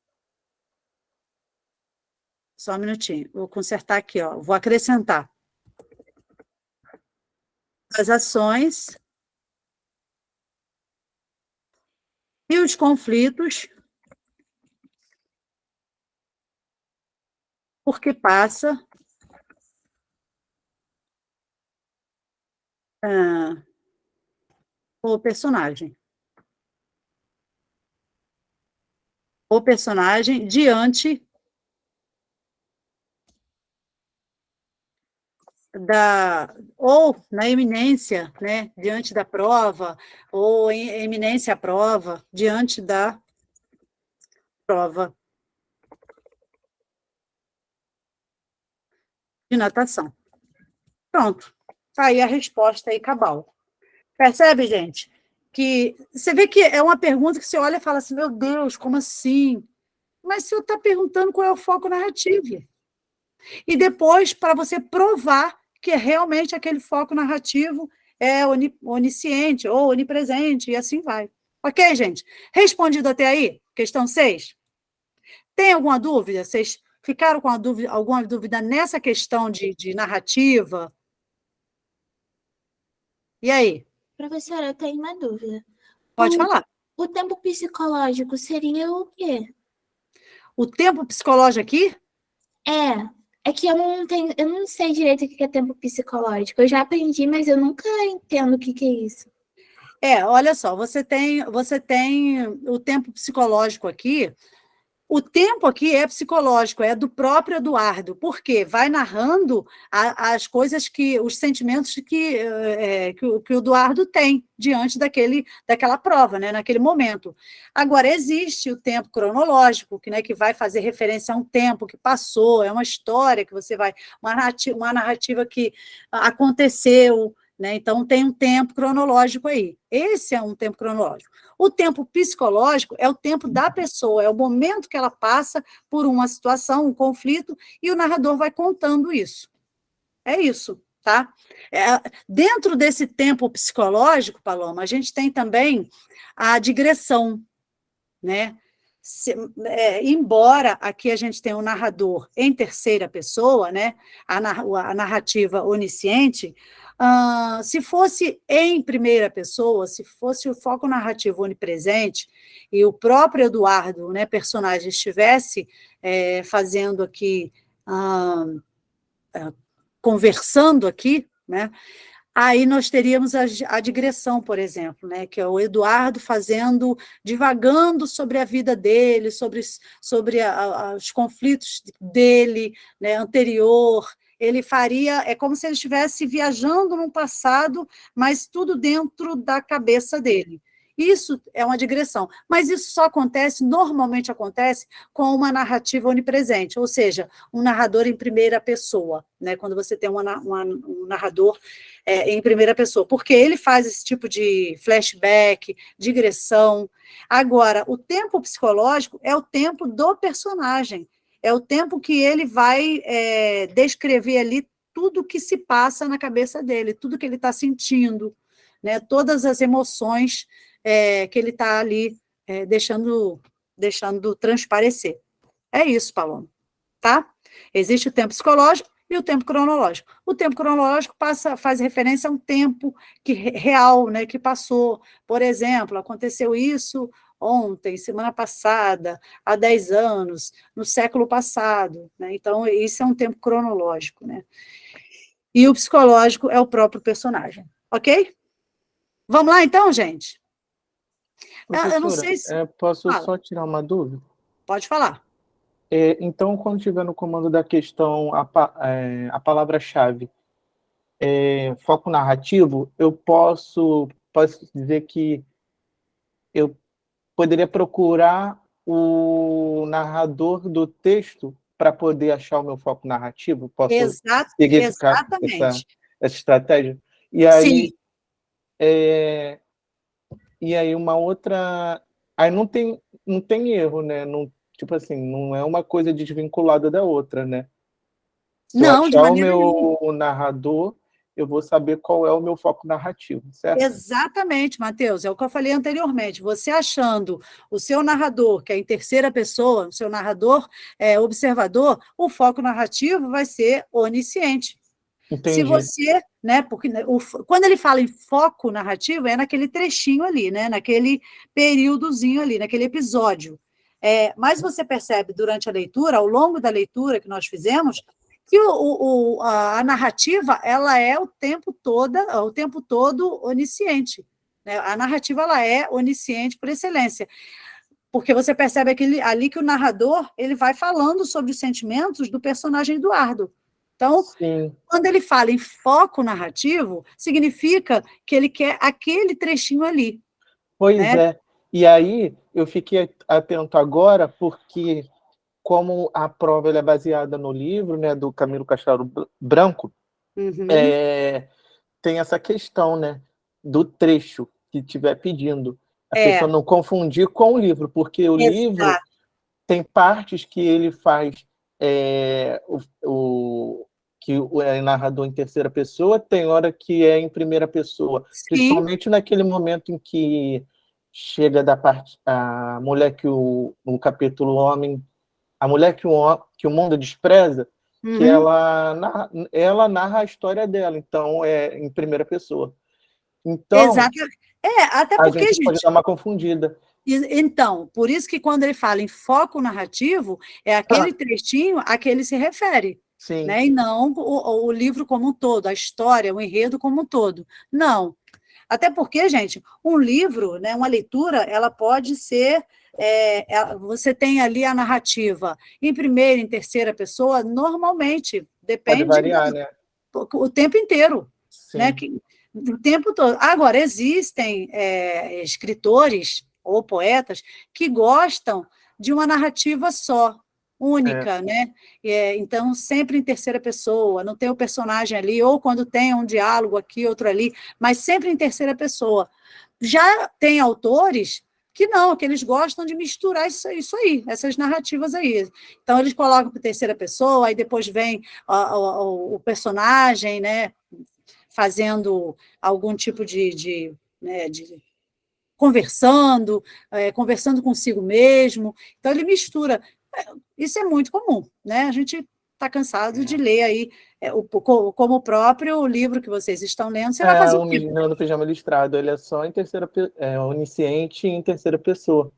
Só um minutinho, vou consertar aqui, ó, vou acrescentar. As ações e os conflitos porque passa o personagem. O personagem diante ou na eminência, né, diante da prova, ou em eminência à prova, diante da prova de natação. Pronto. Tá aí a resposta aí, cabal. Percebe, gente? Que você vê que é uma pergunta que você olha e fala assim, meu Deus, como assim? Mas você está perguntando qual é o foco narrativo. E depois, para você provar que realmente aquele foco narrativo é onisciente ou onipresente, e assim vai. Ok, gente? Respondido até aí? Questão 6. Tem alguma dúvida? Vocês ficaram com alguma dúvida nessa questão de narrativa? E aí? Professora, eu tenho uma dúvida. Pode falar. O tempo psicológico seria o quê? O tempo psicológico aqui? É que eu não sei direito o que é tempo psicológico. Eu já aprendi, mas eu nunca entendo o que é isso. Olha só, você tem o tempo psicológico aqui. O tempo aqui é psicológico, é do próprio Eduardo, porque vai narrando as coisas os sentimentos que o Eduardo tem diante daquela prova, né, naquele momento. Agora, existe o tempo cronológico, que vai fazer referência a um tempo que passou, é uma história que você vai, uma narrativa que aconteceu, né? Então, tem um tempo cronológico aí. Esse é um tempo cronológico. O tempo psicológico é o tempo da pessoa, é o momento que ela passa por uma situação, um conflito, e o narrador vai contando isso. É isso, tá? Dentro desse tempo psicológico, Paloma, a gente tem também a digressão, né? Embora aqui a gente tenha um narrador em terceira pessoa, né? A narrativa onisciente, se fosse em primeira pessoa, se fosse o foco narrativo onipresente, e o próprio Eduardo, né, personagem, estivesse fazendo aqui, conversando aqui, né? Aí nós teríamos a digressão, por exemplo, né, que é o Eduardo divagando sobre a vida dele, sobre os conflitos dele, né, anterior. Ele é como se ele estivesse viajando num passado, mas tudo dentro da cabeça dele. Isso é uma digressão, mas isso normalmente acontece com uma narrativa onipresente, ou seja, um narrador em primeira pessoa, né, quando você tem um narrador em primeira pessoa, porque ele faz esse tipo de flashback, digressão. Agora, o tempo psicológico é o tempo do personagem, é o tempo que ele vai descrever ali tudo que se passa na cabeça dele, tudo que ele está sentindo, né, todas as emoções que ele está ali deixando transparecer. É isso, Paloma. Tá? Existe o tempo psicológico e o tempo cronológico. O tempo cronológico faz referência a um tempo real, né, que passou. Por exemplo, aconteceu isso ontem, semana passada, há 10 anos, no século passado. Né? Então, isso é um tempo cronológico. Né? E o psicológico é o próprio personagem. Ok? Vamos lá, então, gente? Professora, eu não sei se... posso Fala. só tirar uma dúvida? Pode falar. Então, quando estiver no comando da questão, a palavra-chave, foco narrativo, eu posso dizer que eu poderia procurar o narrador do texto para poder achar o meu foco narrativo? Posso seguir Exatamente. essa estratégia? E aí, Sim. uma outra Aí não tem erro, né? Não, tipo assim, não é uma coisa desvinculada da outra, né? Se eu Não, de achar o maneira nenhuma. meu narrador, eu vou saber qual é o meu foco narrativo, certo? Exatamente, Matheus, é o que eu falei anteriormente. Você achando o seu narrador, que é em terceira pessoa, o seu narrador observador, o foco narrativo vai ser onisciente. Se Entendi. você, né, porque quando ele fala em foco narrativo, é naquele trechinho ali, né, naquele períodozinho ali, naquele episódio. Mas você percebe durante a leitura, ao longo da leitura que nós fizemos, que a narrativa ela é o tempo todo onisciente. Né? A narrativa ela é onisciente por excelência, porque você percebe ali que o narrador ele vai falando sobre os sentimentos do personagem Eduardo. Então, Sim. quando ele fala em foco narrativo, significa que ele quer aquele trechinho ali. Pois Né? é. E aí eu fiquei atento agora, porque como a prova ela é baseada no livro, né, do Camilo Castelo Branco, Uhum. tem essa questão, né, do trecho que estiver pedindo. A pessoa É, não confundir com o livro, porque o livro exato. tem partes que ele faz que é narrador em terceira pessoa, tem hora que é em primeira pessoa, Sim. principalmente naquele momento em que chega da parte a mulher que no capítulo Homem, a mulher que o mundo despreza, que Uhum. ela narra a história dela, então é em primeira pessoa. Então, Exato. Até a porque, gente pode gente, dar uma confundida. então, por isso que quando ele fala em foco narrativo, é aquele trechinho a que ele se refere, Sim, né? E não o livro como um todo, a história, o enredo como um todo. Não. Até porque, gente, um livro, né, uma leitura, ela pode ser. Você tem ali a narrativa em primeira, em terceira pessoa, normalmente, pode depende variar, né? o tempo inteiro, né? Sim, O tempo todo. Agora, existem escritores ou poetas que gostam de uma narrativa só, é. única, né? Então, sempre em terceira pessoa, não tem o personagem ali, ou quando tem um diálogo aqui, outro ali, mas sempre em terceira pessoa. Já tem autores que não, que eles gostam de misturar isso aí, essas narrativas aí. Então, eles colocam para terceira pessoa, aí depois vem o personagem, né, fazendo algum tipo né, de conversando consigo mesmo. Então, ele mistura. Isso é muito comum, né? A gente está cansado de ler aí, como o próprio livro que vocês estão lendo, você vai fazer O isso. Menino do Pijama Listrado, ele é só em onisciente em terceira pessoa.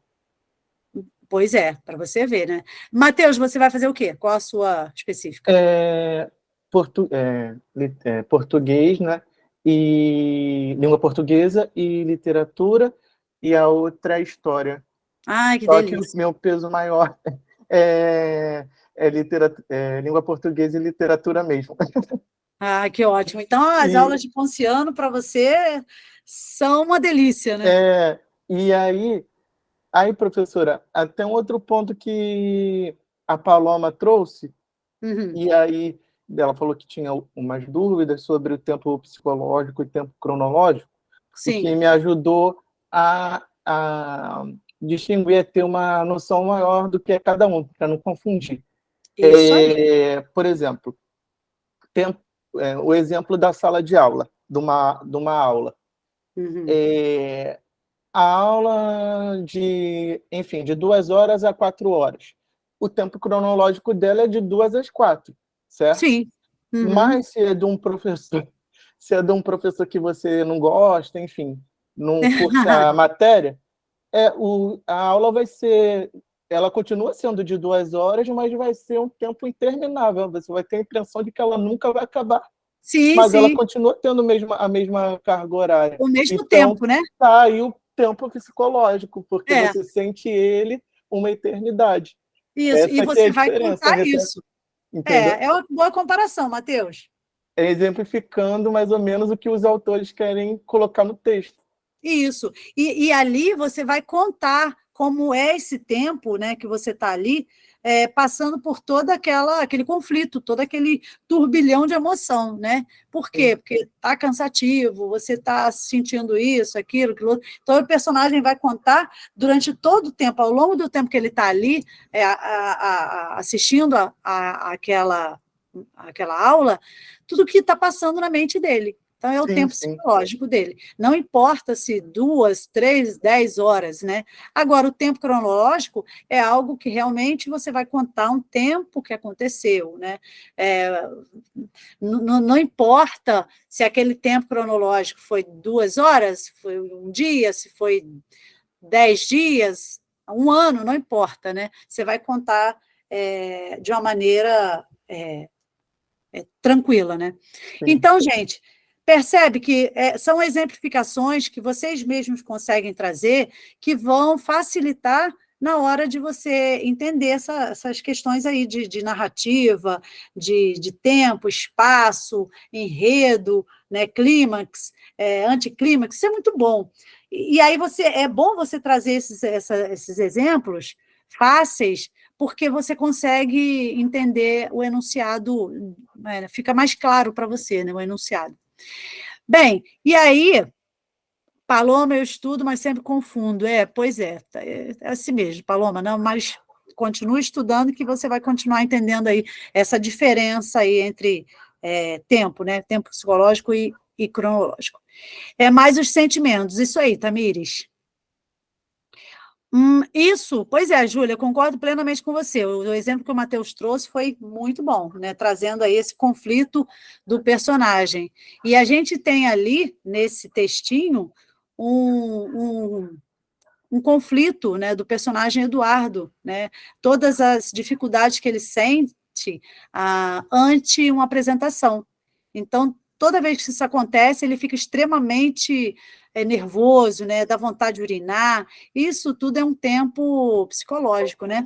Pois é, para você ver, né? Matheus, você vai fazer o quê? Qual a sua específica? É, português, né? E língua portuguesa e literatura, e a outra é história. Ai, que Só que o delícia. meu peso maior é língua portuguesa e literatura mesmo. Ah, que ótimo. Então, as E, aulas de Ponciano para você são uma delícia, né? é, e aí, professora, até um outro ponto que a Paloma trouxe, Uhum. e aí ela falou que tinha umas dúvidas sobre o tempo psicológico e tempo cronológico, o que Sim, me ajudou a distinguir, a ter uma noção maior do que é cada um, para não confundir. isso aí. Por exemplo, tempo, o exemplo da sala de aula, de uma aula. Uhum. É, a aula enfim, de 2 horas a 4 horas. O tempo cronológico dela é de 2 às 4, certo? Sim. Uhum. Mas se é de um professor que você não gosta, enfim, não curte a matéria, a aula ela continua sendo de 2 horas, mas vai ser um tempo interminável. Você vai ter a impressão de que ela nunca vai acabar, Sim, mas ela sim. continua tendo a mesma carga horária. O mesmo Então, tempo, né? tá aí o tempo psicológico, porque É, você sente ele uma eternidade. isso. E Essa que é a você vai diferença, contar isso. entendeu? É uma boa comparação, Matheus. É exemplificando mais ou menos o que os autores querem colocar no texto. Isso. E ali você vai contar como é esse tempo, né, que você está ali, passando por todo aquele conflito, todo aquele turbilhão de emoção, né? Por quê? Porque está cansativo, você está sentindo isso, aquilo outro. Então, o personagem vai contar durante todo o tempo, ao longo do tempo que ele está ali, assistindo aquela aula, tudo o que está passando na mente dele. Então, é o tempo psicológico dele. Não importa se 2, 3, 10 horas, né? Agora, o tempo cronológico é algo que realmente você vai contar um tempo que aconteceu, né? Não importa se aquele tempo cronológico foi 2 horas, foi um dia, se foi 10 dias, 1 ano, não importa, né? Você vai contar de uma maneira tranquila, né? Sim. Então, gente, percebe que são exemplificações que vocês mesmos conseguem trazer que vão facilitar na hora de você entender essas questões aí de narrativa, de tempo, espaço, enredo, né, clímax, anticlímax, isso é muito bom. E aí é bom você trazer esses exemplos fáceis, porque você consegue entender o enunciado, fica mais claro para você, né, o enunciado. Bem, e aí, Paloma, eu estudo, mas sempre confundo. Pois é assim mesmo, Paloma, não, mas continue estudando que você vai continuar entendendo aí essa diferença aí entre tempo, né, tempo psicológico e cronológico. Mais os sentimentos, isso aí, Tamires. Isso, pois é, Júlia, concordo plenamente com você. O exemplo que o Matheus trouxe foi muito bom, né? Trazendo aí esse conflito do personagem. E a gente tem ali, nesse textinho, um conflito, né, do personagem Eduardo, né? Todas as dificuldades que ele sente ante uma apresentação. Então, toda vez que isso acontece, ele fica extremamente nervoso, né? Dá vontade de urinar. Isso tudo é um tempo psicológico, né?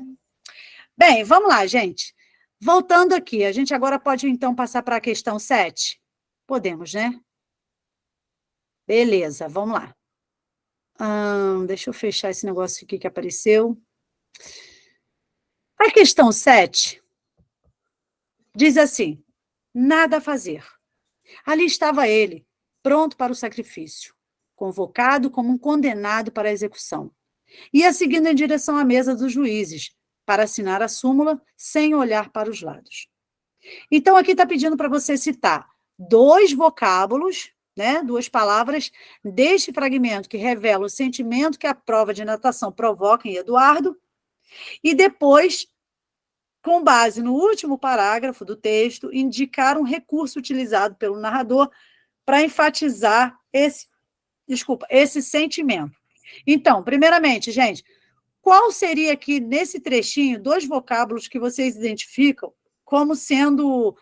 Bem, vamos lá, gente. Voltando aqui, a gente agora pode, então, passar para a questão 7? Podemos, né? Beleza, vamos lá. Deixa eu fechar esse negócio aqui que apareceu. A questão 7 diz assim: nada a fazer. Ali estava ele, pronto para o sacrifício, convocado como um condenado para a execução. Ia seguindo em direção à mesa dos juízes, para assinar a súmula, sem olhar para os lados. Então, aqui está pedindo para você citar 2 vocábulos, né, 2 palavras, deste fragmento que revela o sentimento que a prova de natação provoca em Eduardo, e depois, com base no último parágrafo do texto, indicar um recurso utilizado pelo narrador para enfatizar esse sentimento. Então, primeiramente, gente, qual seria aqui, nesse trechinho, 2 vocábulos que vocês identificam como sendo,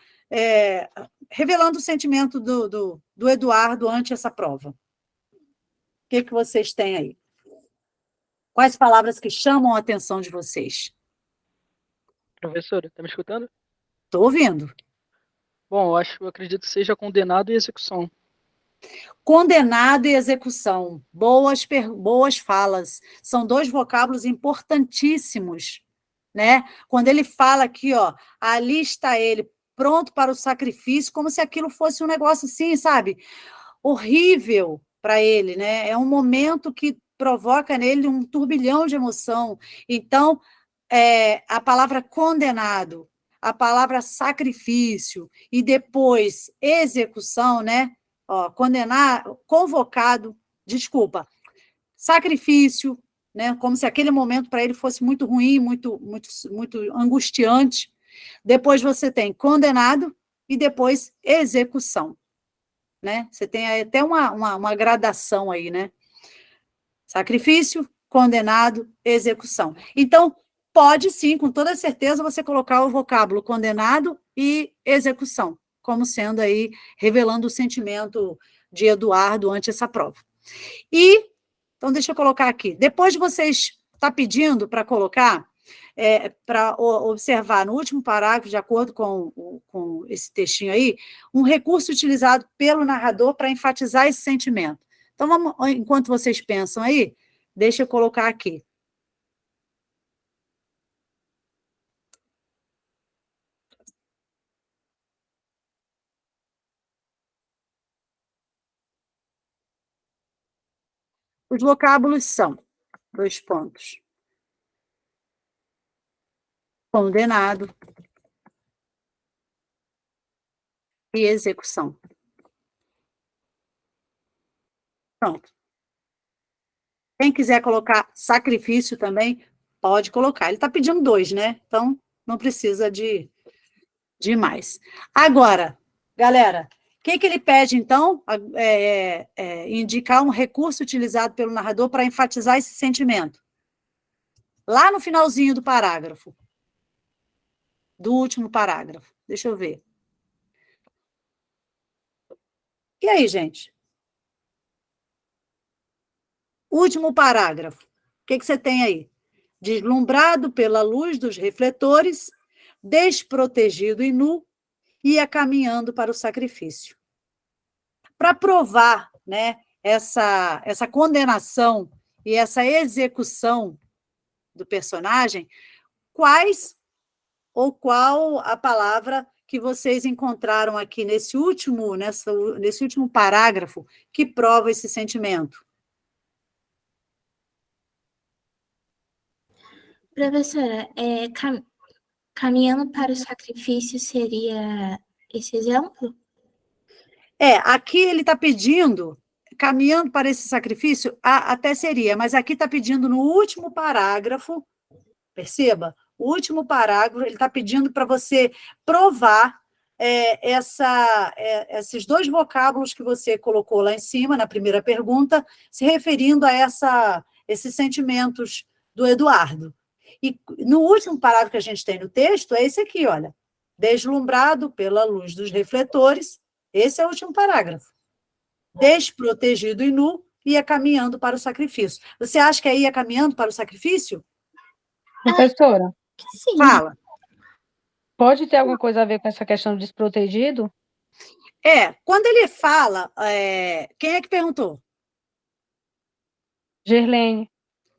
revelando o sentimento do Eduardo ante essa prova? O que vocês têm aí? Quais palavras que chamam a atenção de vocês? Professora, está me escutando? Estou ouvindo. Bom, eu acredito que seja condenado e execução. Condenado e execução. Boas falas. São 2 vocábulos importantíssimos, né? Quando ele fala aqui, ó, ali está ele, pronto para o sacrifício, como se aquilo fosse um negócio assim, sabe? Horrível para ele, né? É um momento que provoca nele um turbilhão de emoção. Então, a palavra condenado, a palavra sacrifício e depois execução, né? Ó, condenar, convocado, sacrifício, né? Como se aquele momento para ele fosse muito ruim, muito, muito, muito angustiante. Depois você tem condenado e depois execução, né? Você tem até uma gradação aí, né? Sacrifício, condenado, execução. Então, pode sim, com toda certeza, você colocar o vocábulo condenado e execução, como sendo aí, revelando o sentimento de Eduardo ante essa prova. Então, deixa eu colocar aqui. Depois de vocês estar pedindo para colocar, para observar no último parágrafo, de acordo com esse textinho aí, um recurso utilizado pelo narrador para enfatizar esse sentimento. Então, vamos, enquanto vocês pensam aí, deixa eu colocar aqui. Os vocábulos são, 2 pontos, condenado e execução. Pronto. Quem quiser colocar sacrifício também, pode colocar. Ele está pedindo 2, né? Então, não precisa de mais. Agora, galera, o que ele pede, então? Indicar um recurso utilizado pelo narrador para enfatizar esse sentimento. Lá no finalzinho do parágrafo. Do último parágrafo. Deixa eu ver. E aí, gente? Último parágrafo. O que você tem aí? Deslumbrado pela luz dos refletores, desprotegido e nu, ia caminhando para o sacrifício. Para provar, né, essa condenação e essa execução do personagem, qual a palavra que vocês encontraram aqui nesse último parágrafo que prova esse sentimento? Professora, caminhando para o sacrifício seria esse exemplo? Aqui ele está pedindo, caminhando para esse sacrifício, até seria, mas aqui está pedindo no último parágrafo, perceba, o último parágrafo, ele está pedindo para você provar esses 2 vocábulos que você colocou lá em cima, na primeira pergunta, se referindo a esses sentimentos do Eduardo. E no último parágrafo que a gente tem no texto, é esse aqui, olha. Deslumbrado pela luz dos refletores, esse é o último parágrafo. Desprotegido e nu, ia caminhando para o sacrifício. Você acha que ia caminhando para o sacrifício? Professora, Sim. Fala. pode ter alguma coisa a ver com essa questão do desprotegido? Quando ele fala... quem é que perguntou? Gerlene.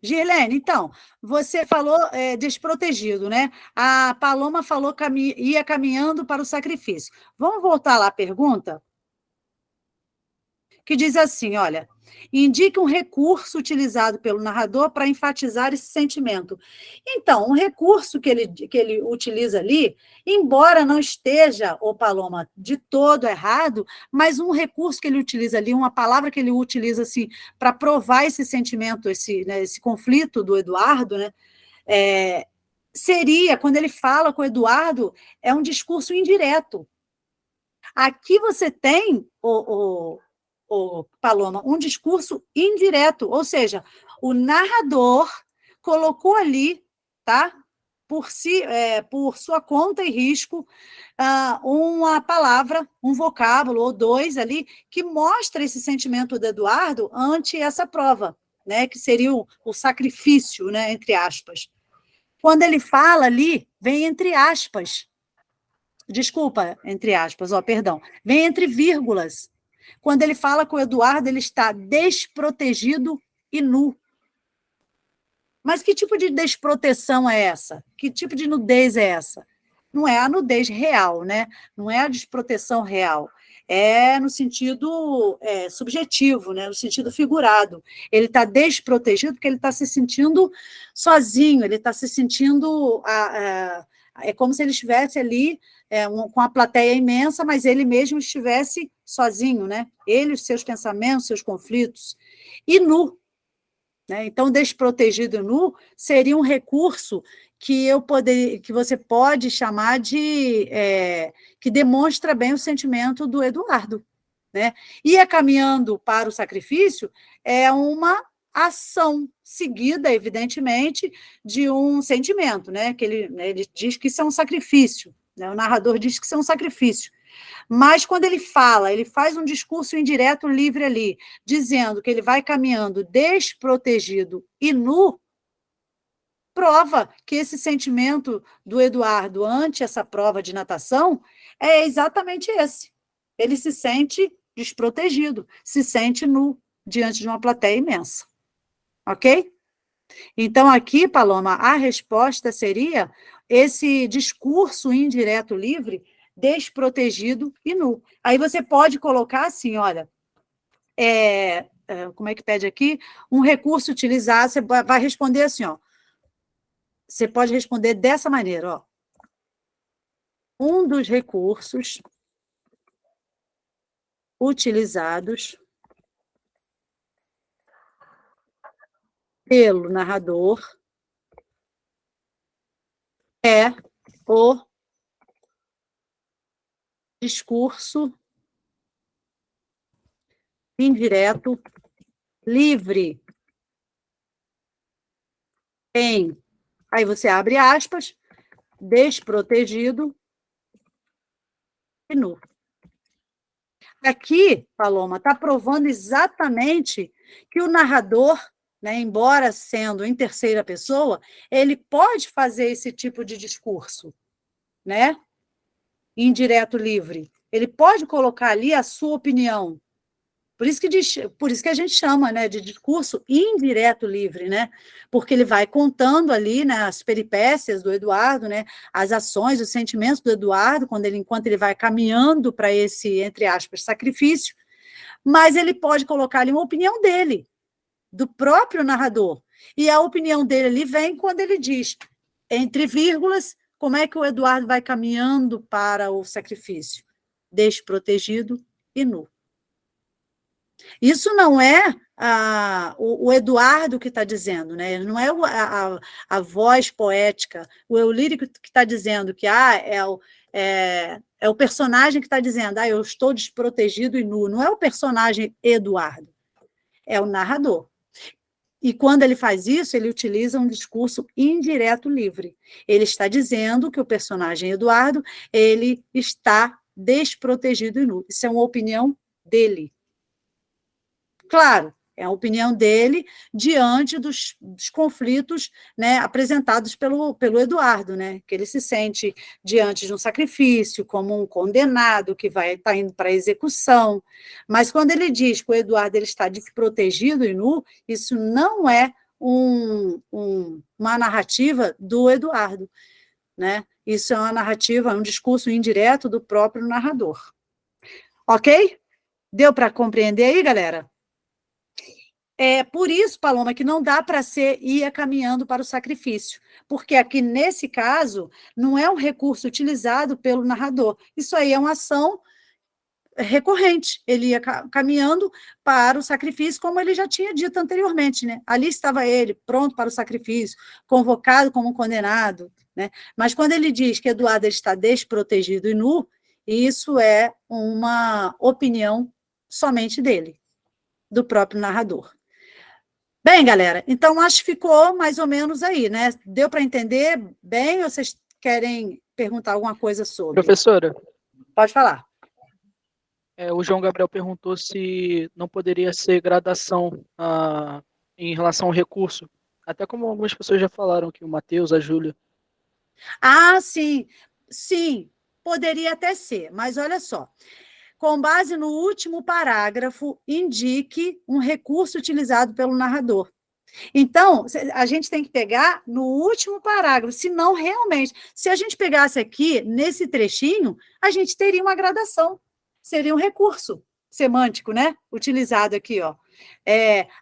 Girlene, então, você falou desprotegido, né? A Paloma falou ia caminhando para o sacrifício. Vamos voltar lá à pergunta? Que diz assim, olha, indique um recurso utilizado pelo narrador para enfatizar esse sentimento. Então, um recurso que ele utiliza ali, embora não esteja, Paloma, de todo errado, mas um recurso que ele utiliza ali, uma palavra que ele utiliza assim, para provar esse sentimento, esse conflito do Eduardo, né? Seria, quando ele fala com o Eduardo, é um discurso indireto. Aqui você tem Paloma, um discurso indireto, ou seja, o narrador colocou ali, tá? Por sua conta e risco, uma palavra, um vocábulo ou 2 ali, que mostra esse sentimento do Eduardo ante essa prova, né? Que seria o sacrifício, né? Entre aspas. Quando ele fala ali, vem entre aspas. Desculpa, entre aspas, perdão. Vem entre vírgulas. Quando ele fala com o Eduardo, ele está desprotegido e nu. Mas que tipo de desproteção é essa? Que tipo de nudez é essa? Não é a nudez real, né? Não é a desproteção real. É no sentido subjetivo, né? No sentido figurado. Ele está desprotegido porque ele está se sentindo sozinho, ele está se sentindo... é como se ele estivesse ali com a plateia imensa, mas ele mesmo estivesse sozinho, né? Ele, os seus pensamentos, seus conflitos. E nu. Né? Então, desprotegido e nu seria um recurso que você pode chamar de... que demonstra bem o sentimento do Eduardo. Né? Ia caminhando para o sacrifício é uma ação seguida, evidentemente, de um sentimento, né? Que ele diz que isso é um sacrifício, né? O narrador diz que isso é um sacrifício. Mas quando ele faz um discurso indireto livre ali, dizendo que ele vai caminhando desprotegido e nu, prova que esse sentimento do Eduardo ante essa prova de natação é exatamente esse. Ele se sente desprotegido, se sente nu diante de uma plateia imensa. Ok? Então, aqui, Paloma, a resposta seria esse discurso indireto livre, desprotegido e nu. Aí você pode colocar assim, olha, como é que pede aqui? Um recurso utilizado, você vai responder assim, ó. Você pode responder dessa maneira, ó. Um dos recursos utilizados pelo narrador é o discurso indireto livre em, aí você abre aspas, desprotegido e nu. Aqui, Paloma, está provando exatamente que o narrador, né, embora sendo em terceira pessoa, ele pode fazer esse tipo de discurso, né? Indireto livre. Ele pode colocar ali a sua opinião. Por isso que a gente chama, né, de discurso indireto livre, né? Porque ele vai contando ali, né, as peripécias do Eduardo, né, as ações, os sentimentos do Eduardo, enquanto ele vai caminhando para esse, entre aspas, sacrifício, mas ele pode colocar ali uma opinião dele, do próprio narrador. E a opinião dele ali vem quando ele diz, entre vírgulas, como é que o Eduardo vai caminhando para o sacrifício? Desprotegido e nu. Isso não é o Eduardo que está dizendo, né? Não é a voz poética, o eu lírico que está dizendo que é o personagem que está dizendo, eu estou desprotegido e nu. Não é o personagem Eduardo, é o narrador. E quando ele faz isso, ele utiliza um discurso indireto livre. Ele está dizendo que o personagem Eduardo, ele está desprotegido e nu. Isso é uma opinião dele. Claro, é a opinião dele diante dos conflitos, né, apresentados pelo Eduardo, né, que ele se sente diante de um sacrifício, como um condenado que vai estar indo para a execução. Mas quando ele diz que o Eduardo ele está desprotegido e nu, isso não é uma narrativa do Eduardo, né? Isso é uma narrativa, um discurso indireto do próprio narrador. Ok? Deu para compreender aí, galera? É por isso, Paloma, que não dá para ir caminhando para o sacrifício, porque aqui, nesse caso, não é um recurso utilizado pelo narrador. Isso aí é uma ação recorrente. Ele ia caminhando para o sacrifício, como ele já tinha dito anteriormente, né? Ali estava ele, pronto para o sacrifício, convocado como condenado, né? Mas quando ele diz que Eduardo está desprotegido e nu, isso é uma opinião somente dele, do próprio narrador. Bem, galera, então acho que ficou mais ou menos aí, né? Deu para entender bem ou vocês querem perguntar alguma coisa sobre? Professora, Pode falar. o João Gabriel perguntou se não poderia ser gradação em relação ao recurso. Até como algumas pessoas já falaram aqui, o Matheus, a Júlia. Sim. Sim, poderia até ser, mas olha só. Com base no último parágrafo, indique um recurso utilizado pelo narrador. Então, a gente tem que pegar no último parágrafo, senão realmente, se a gente pegasse aqui, nesse trechinho, a gente teria uma gradação, seria um recurso semântico, né? Utilizado aqui, ó.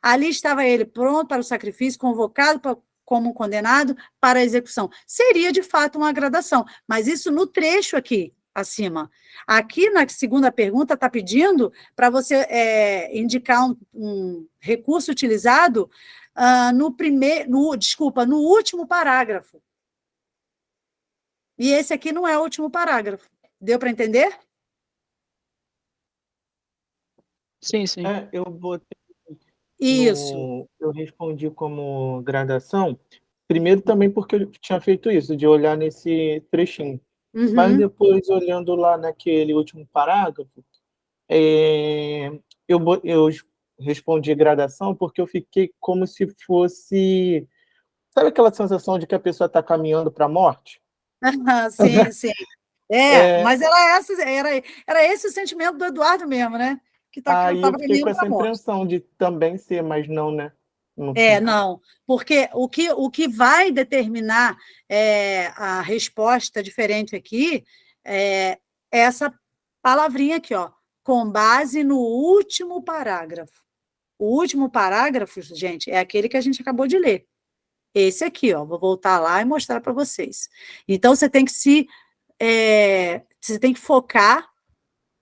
Ali estava ele pronto para o sacrifício, convocado como um condenado para a execução. Seria, de fato, uma gradação, mas isso no trecho aqui, acima. Aqui, na segunda pergunta, está pedindo para você indicar um recurso utilizado no último parágrafo. E esse aqui não é o último parágrafo. Deu para entender? Sim. Eu botei Isso. eu respondi como gradação, primeiro também porque eu tinha feito isso, de olhar nesse trechinho. Mas depois, olhando lá naquele último parágrafo, eu respondi gradação porque eu fiquei como se fosse... Sabe aquela sensação de que a pessoa está caminhando para a morte? Sim. Mas era esse o sentimento do Eduardo mesmo, né? Que Aí eu estava fiquei com caminhando para essa a morte. impressão de também ser, mas não, né? Não, porque o que vai determinar a resposta diferente aqui é essa palavrinha aqui, ó, com base no último parágrafo. O último parágrafo, gente, é aquele que a gente acabou de ler. Esse aqui, ó, vou voltar lá e mostrar para vocês. Então, você tem que você tem que focar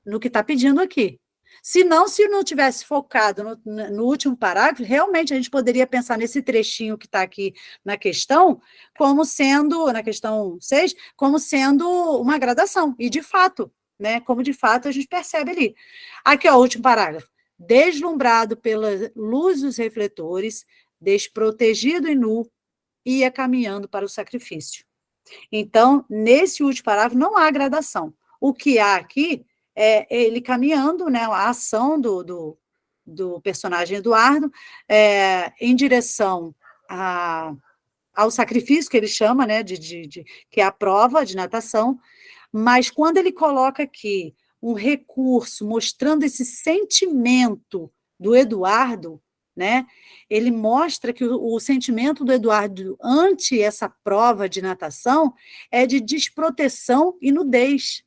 no que está pedindo aqui. Se não tivesse focado no último parágrafo, realmente a gente poderia pensar nesse trechinho que está aqui na questão, como sendo, na questão 6, como sendo uma gradação. E de fato, né? Como de fato a gente percebe ali. Aqui, ó, o último parágrafo. Deslumbrado pela luz dos refletores, desprotegido e nu, ia caminhando para o sacrifício. Então, nesse último parágrafo, não há gradação. O que há aqui é ele caminhando, né, a ação do personagem Eduardo em direção ao sacrifício, que ele chama, né, que é a prova de natação, mas quando ele coloca aqui um recurso mostrando esse sentimento do Eduardo, né, ele mostra que o sentimento do Eduardo ante essa prova de natação é de desproteção e nudez.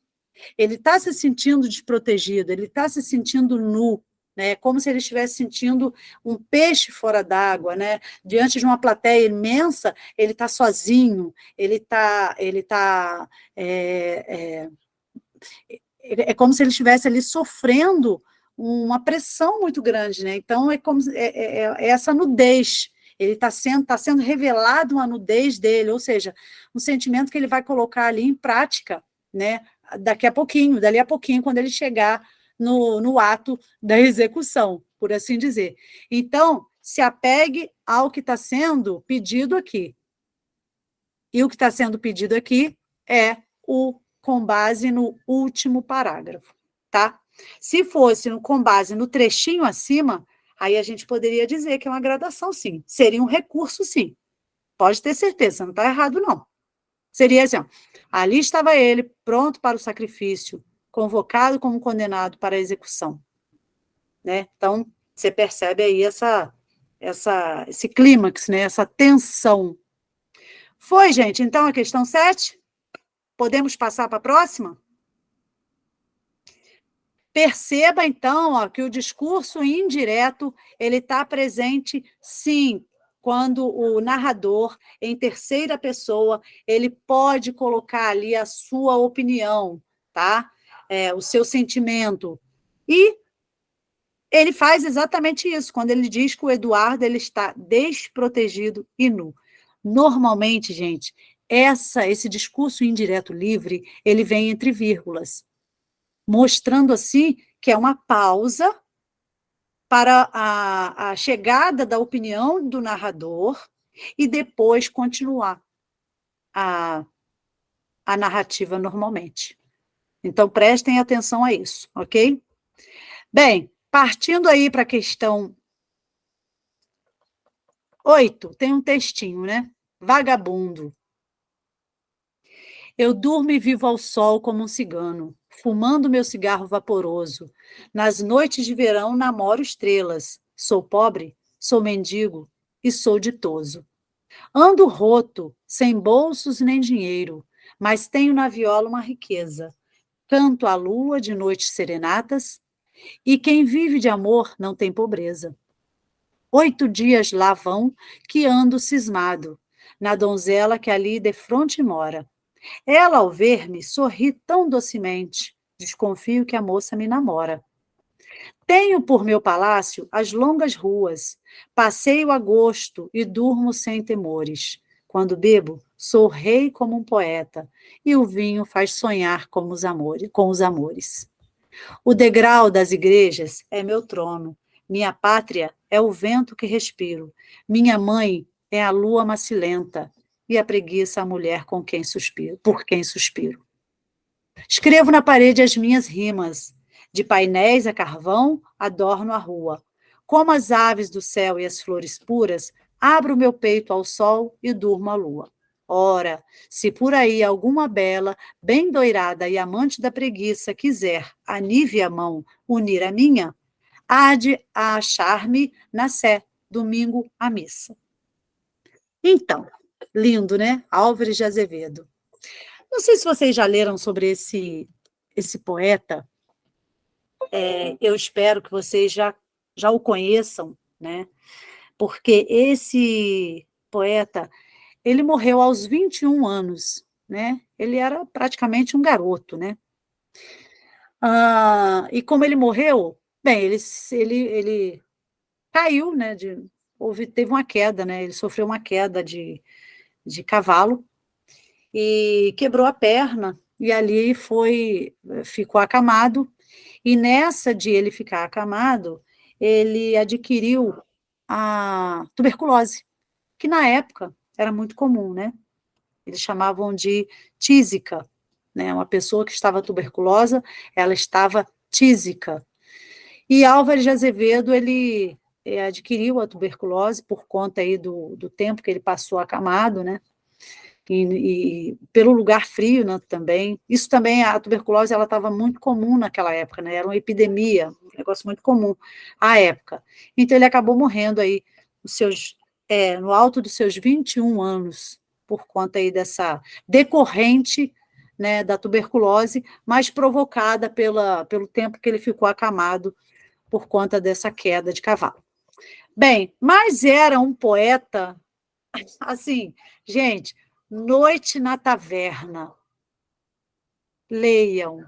Ele está se sentindo desprotegido, ele está se sentindo nu, né, como se ele estivesse sentindo um peixe fora d'água, né, diante de uma plateia imensa, ele está sozinho, é como se ele estivesse ali sofrendo uma pressão muito grande, né? Então, é como essa nudez, ele está sendo revelado uma nudez dele, ou seja, um sentimento que ele vai colocar ali em prática, né? Dali a pouquinho, quando ele chegar no ato da execução, por assim dizer. Então, se apegue ao que está sendo pedido aqui. E o que está sendo pedido aqui é com base no último parágrafo, tá? Se fosse com base no trechinho acima, aí a gente poderia dizer que é uma gradação, sim. Seria um recurso, sim. Pode ter certeza, não está errado, não. Seria assim, ó, ali estava ele, pronto para o sacrifício, convocado como condenado para a execução. Né? Então, você percebe aí esse clímax, né? Essa tensão. Foi, gente? Então, a questão 7? Podemos passar para a próxima? Perceba, então, ó, que o discurso indireto ele está presente, sim, quando o narrador, em terceira pessoa, ele pode colocar ali a sua opinião, tá? O seu sentimento. E ele faz exatamente isso, quando ele diz que o Eduardo ele está desprotegido e nu. Normalmente, gente, esse discurso indireto livre, ele vem entre vírgulas, mostrando assim que é uma pausa para a chegada da opinião do narrador e depois continuar a narrativa normalmente. Então, prestem atenção a isso, ok? Bem, partindo aí para a questão 8, tem um textinho, né? Vagabundo. Eu durmo e vivo ao sol como um cigano, fumando meu cigarro vaporoso. Nas noites de verão namoro estrelas. Sou pobre, sou mendigo e sou ditoso. Ando roto, sem bolsos nem dinheiro, mas tenho na viola uma riqueza. Canto à lua de noites serenatas, e quem vive de amor não tem pobreza. 8 dias lá vão que ando cismado, na donzela que ali defronte mora. Ela, ao ver-me, sorri tão docemente, desconfio que a moça me namora. Tenho por meu palácio as longas ruas, passeio a gosto e durmo sem temores. Quando bebo, sou rei como um poeta, e o vinho faz sonhar com os amores. O degrau das igrejas é meu trono, minha pátria é o vento que respiro, minha mãe é a lua macilenta, e a preguiça a mulher por quem suspiro. Escrevo na parede as minhas rimas, de painéis a carvão, adorno a rua. Como as aves do céu e as flores puras, abro meu peito ao sol e durmo à lua. Ora, se por aí alguma bela, bem doirada e amante da preguiça quiser, a nívea mão, unir a minha, há de achar-me na Sé, domingo à missa. Então, lindo, né? Álvares de Azevedo. Não sei se vocês já leram sobre esse poeta. Eu espero que vocês já já o conheçam, né? Porque esse poeta, ele morreu aos 21 anos, né? Ele era praticamente um garoto, né? E como ele morreu, bem, ele caiu, né? Teve uma queda, né? Ele sofreu uma queda de cavalo e quebrou a perna, e ali ficou acamado, e nessa de ele ficar acamado, ele adquiriu a tuberculose, que na época era muito comum, né? Eles chamavam de tísica, né? Uma pessoa que estava tuberculosa, ela estava tísica. E Álvares de Azevedo, ele adquiriu a tuberculose por conta aí do tempo que ele passou acamado, né? E pelo lugar frio, né, também. Isso também, a tuberculose, ela estava muito comum naquela época, né? Era uma epidemia, um negócio muito comum à época. Então, ele acabou morrendo aí no alto dos seus 21 anos, por conta aí dessa decorrente, né, da tuberculose, mas provocada pelo tempo que ele ficou acamado por conta dessa queda de cavalo. Bem, mas era um poeta, assim, gente, Noite na Taverna. Leiam,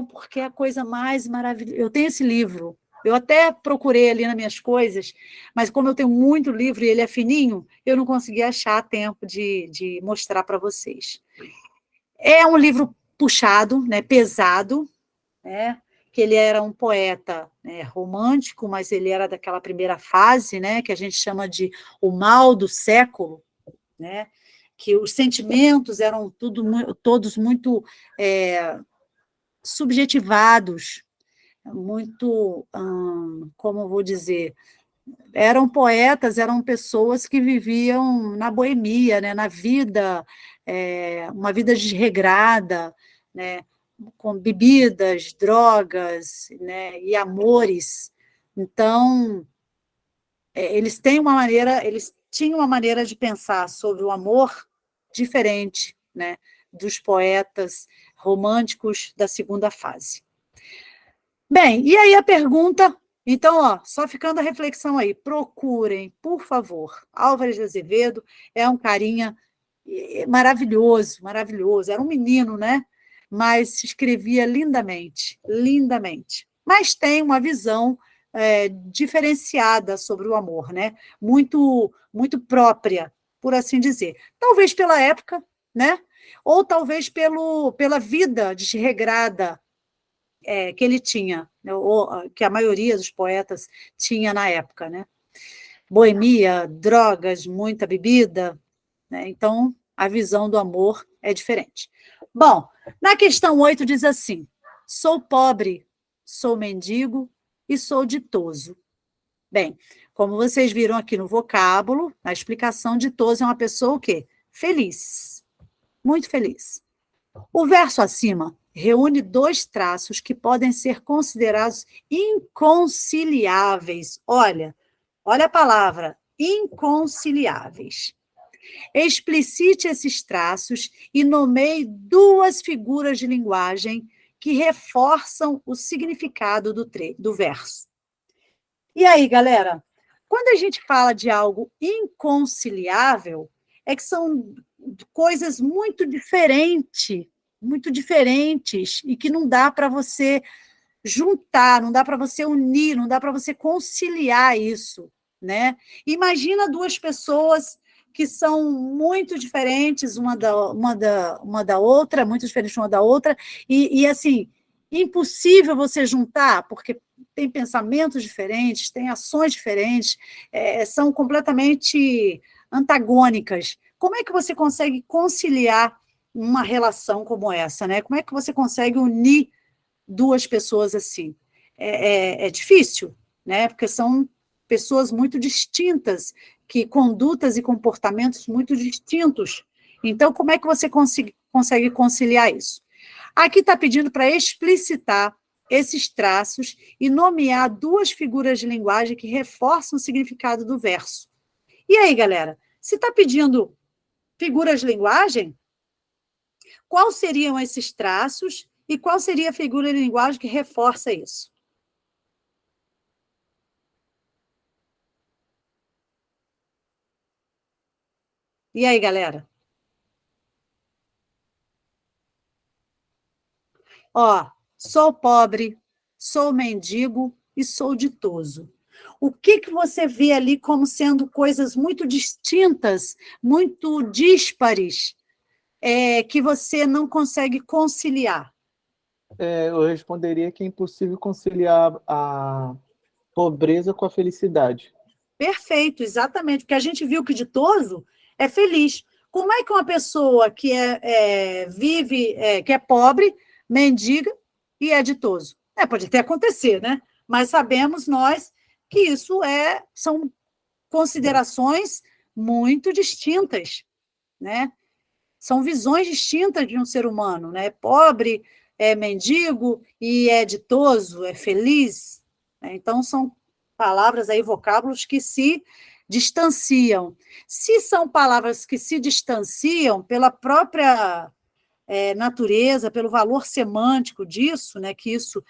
porque é a coisa mais maravilhosa. Eu tenho esse livro, eu até procurei ali nas minhas coisas, mas como eu tenho muito livro e ele é fininho, eu não consegui achar tempo de mostrar para vocês. É um livro puxado, né, pesado, né, que ele era um poeta, né, romântico, mas ele era daquela primeira fase, né, que a gente chama de o mal do século, né, que os sentimentos eram todos muito subjetivados, muito, como eu vou dizer, eram poetas, eram pessoas que viviam na boemia, né, na vida, uma vida desregrada, né, com bebidas, drogas, né, e amores. Então, eles tinham uma maneira de pensar sobre o amor diferente, né, dos poetas românticos da segunda fase. Bem, e aí a pergunta, então, só ficando a reflexão aí, procurem, por favor, Álvares de Azevedo é um carinha maravilhoso, maravilhoso, era um menino, né, mas escrevia lindamente, lindamente, mas tem uma visão diferenciada sobre o amor, né? Muito, muito própria, por assim dizer. Talvez pela época, né? Ou talvez pela vida desregrada que ele tinha, né? Ou que a maioria dos poetas tinha na época, né? Boemia, drogas, muita bebida, né? Então a visão do amor é diferente. Bom, na questão 8 diz assim: sou pobre, sou mendigo e sou ditoso. Bem, como vocês viram aqui no vocábulo, na explicação, ditoso é uma pessoa o quê? Feliz, muito feliz. O verso acima reúne dois traços que podem ser considerados inconciliáveis. Olha a palavra, inconciliáveis. Explicite esses traços e nomeie duas figuras de linguagem que reforçam o significado do verso. E aí, galera, quando a gente fala de algo inconciliável, é que são coisas muito diferentes, e que não dá para você juntar, não dá para você unir, não dá para você conciliar isso, né? Imagina duas pessoas que são muito diferentes uma da outra, muito diferentes uma da outra, e assim, impossível você juntar, porque tem pensamentos diferentes, tem ações diferentes, são completamente antagônicas. Como é que você consegue conciliar uma relação como essa, né? Como é que você consegue unir duas pessoas assim? É difícil, né? Porque são pessoas muito distintas, que condutas e comportamentos muito distintos. Então, como é que você consegue conciliar isso? Aqui está pedindo para explicitar esses traços e nomear duas figuras de linguagem que reforçam o significado do verso. E aí, galera, se está pedindo figuras de linguagem, quais seriam esses traços e qual seria a figura de linguagem que reforça isso? E aí, galera? Ó, sou pobre, sou mendigo e sou ditoso. O que você vê ali como sendo coisas muito distintas, muito díspares, que você não consegue conciliar? Eu responderia que é impossível conciliar a pobreza com a felicidade. Perfeito, exatamente, porque a gente viu que ditoso é feliz. Como é que uma pessoa que vive, que é pobre, mendiga e é ditoso? Pode até acontecer, né? Mas sabemos nós que isso são considerações muito distintas, né? São visões distintas de um ser humano, né? Pobre, é mendigo e é ditoso, é feliz, né? Então, são palavras aí, vocábulos que se distanciam. Se são palavras que se distanciam pela própria natureza, pelo valor semântico disso, né, que isso,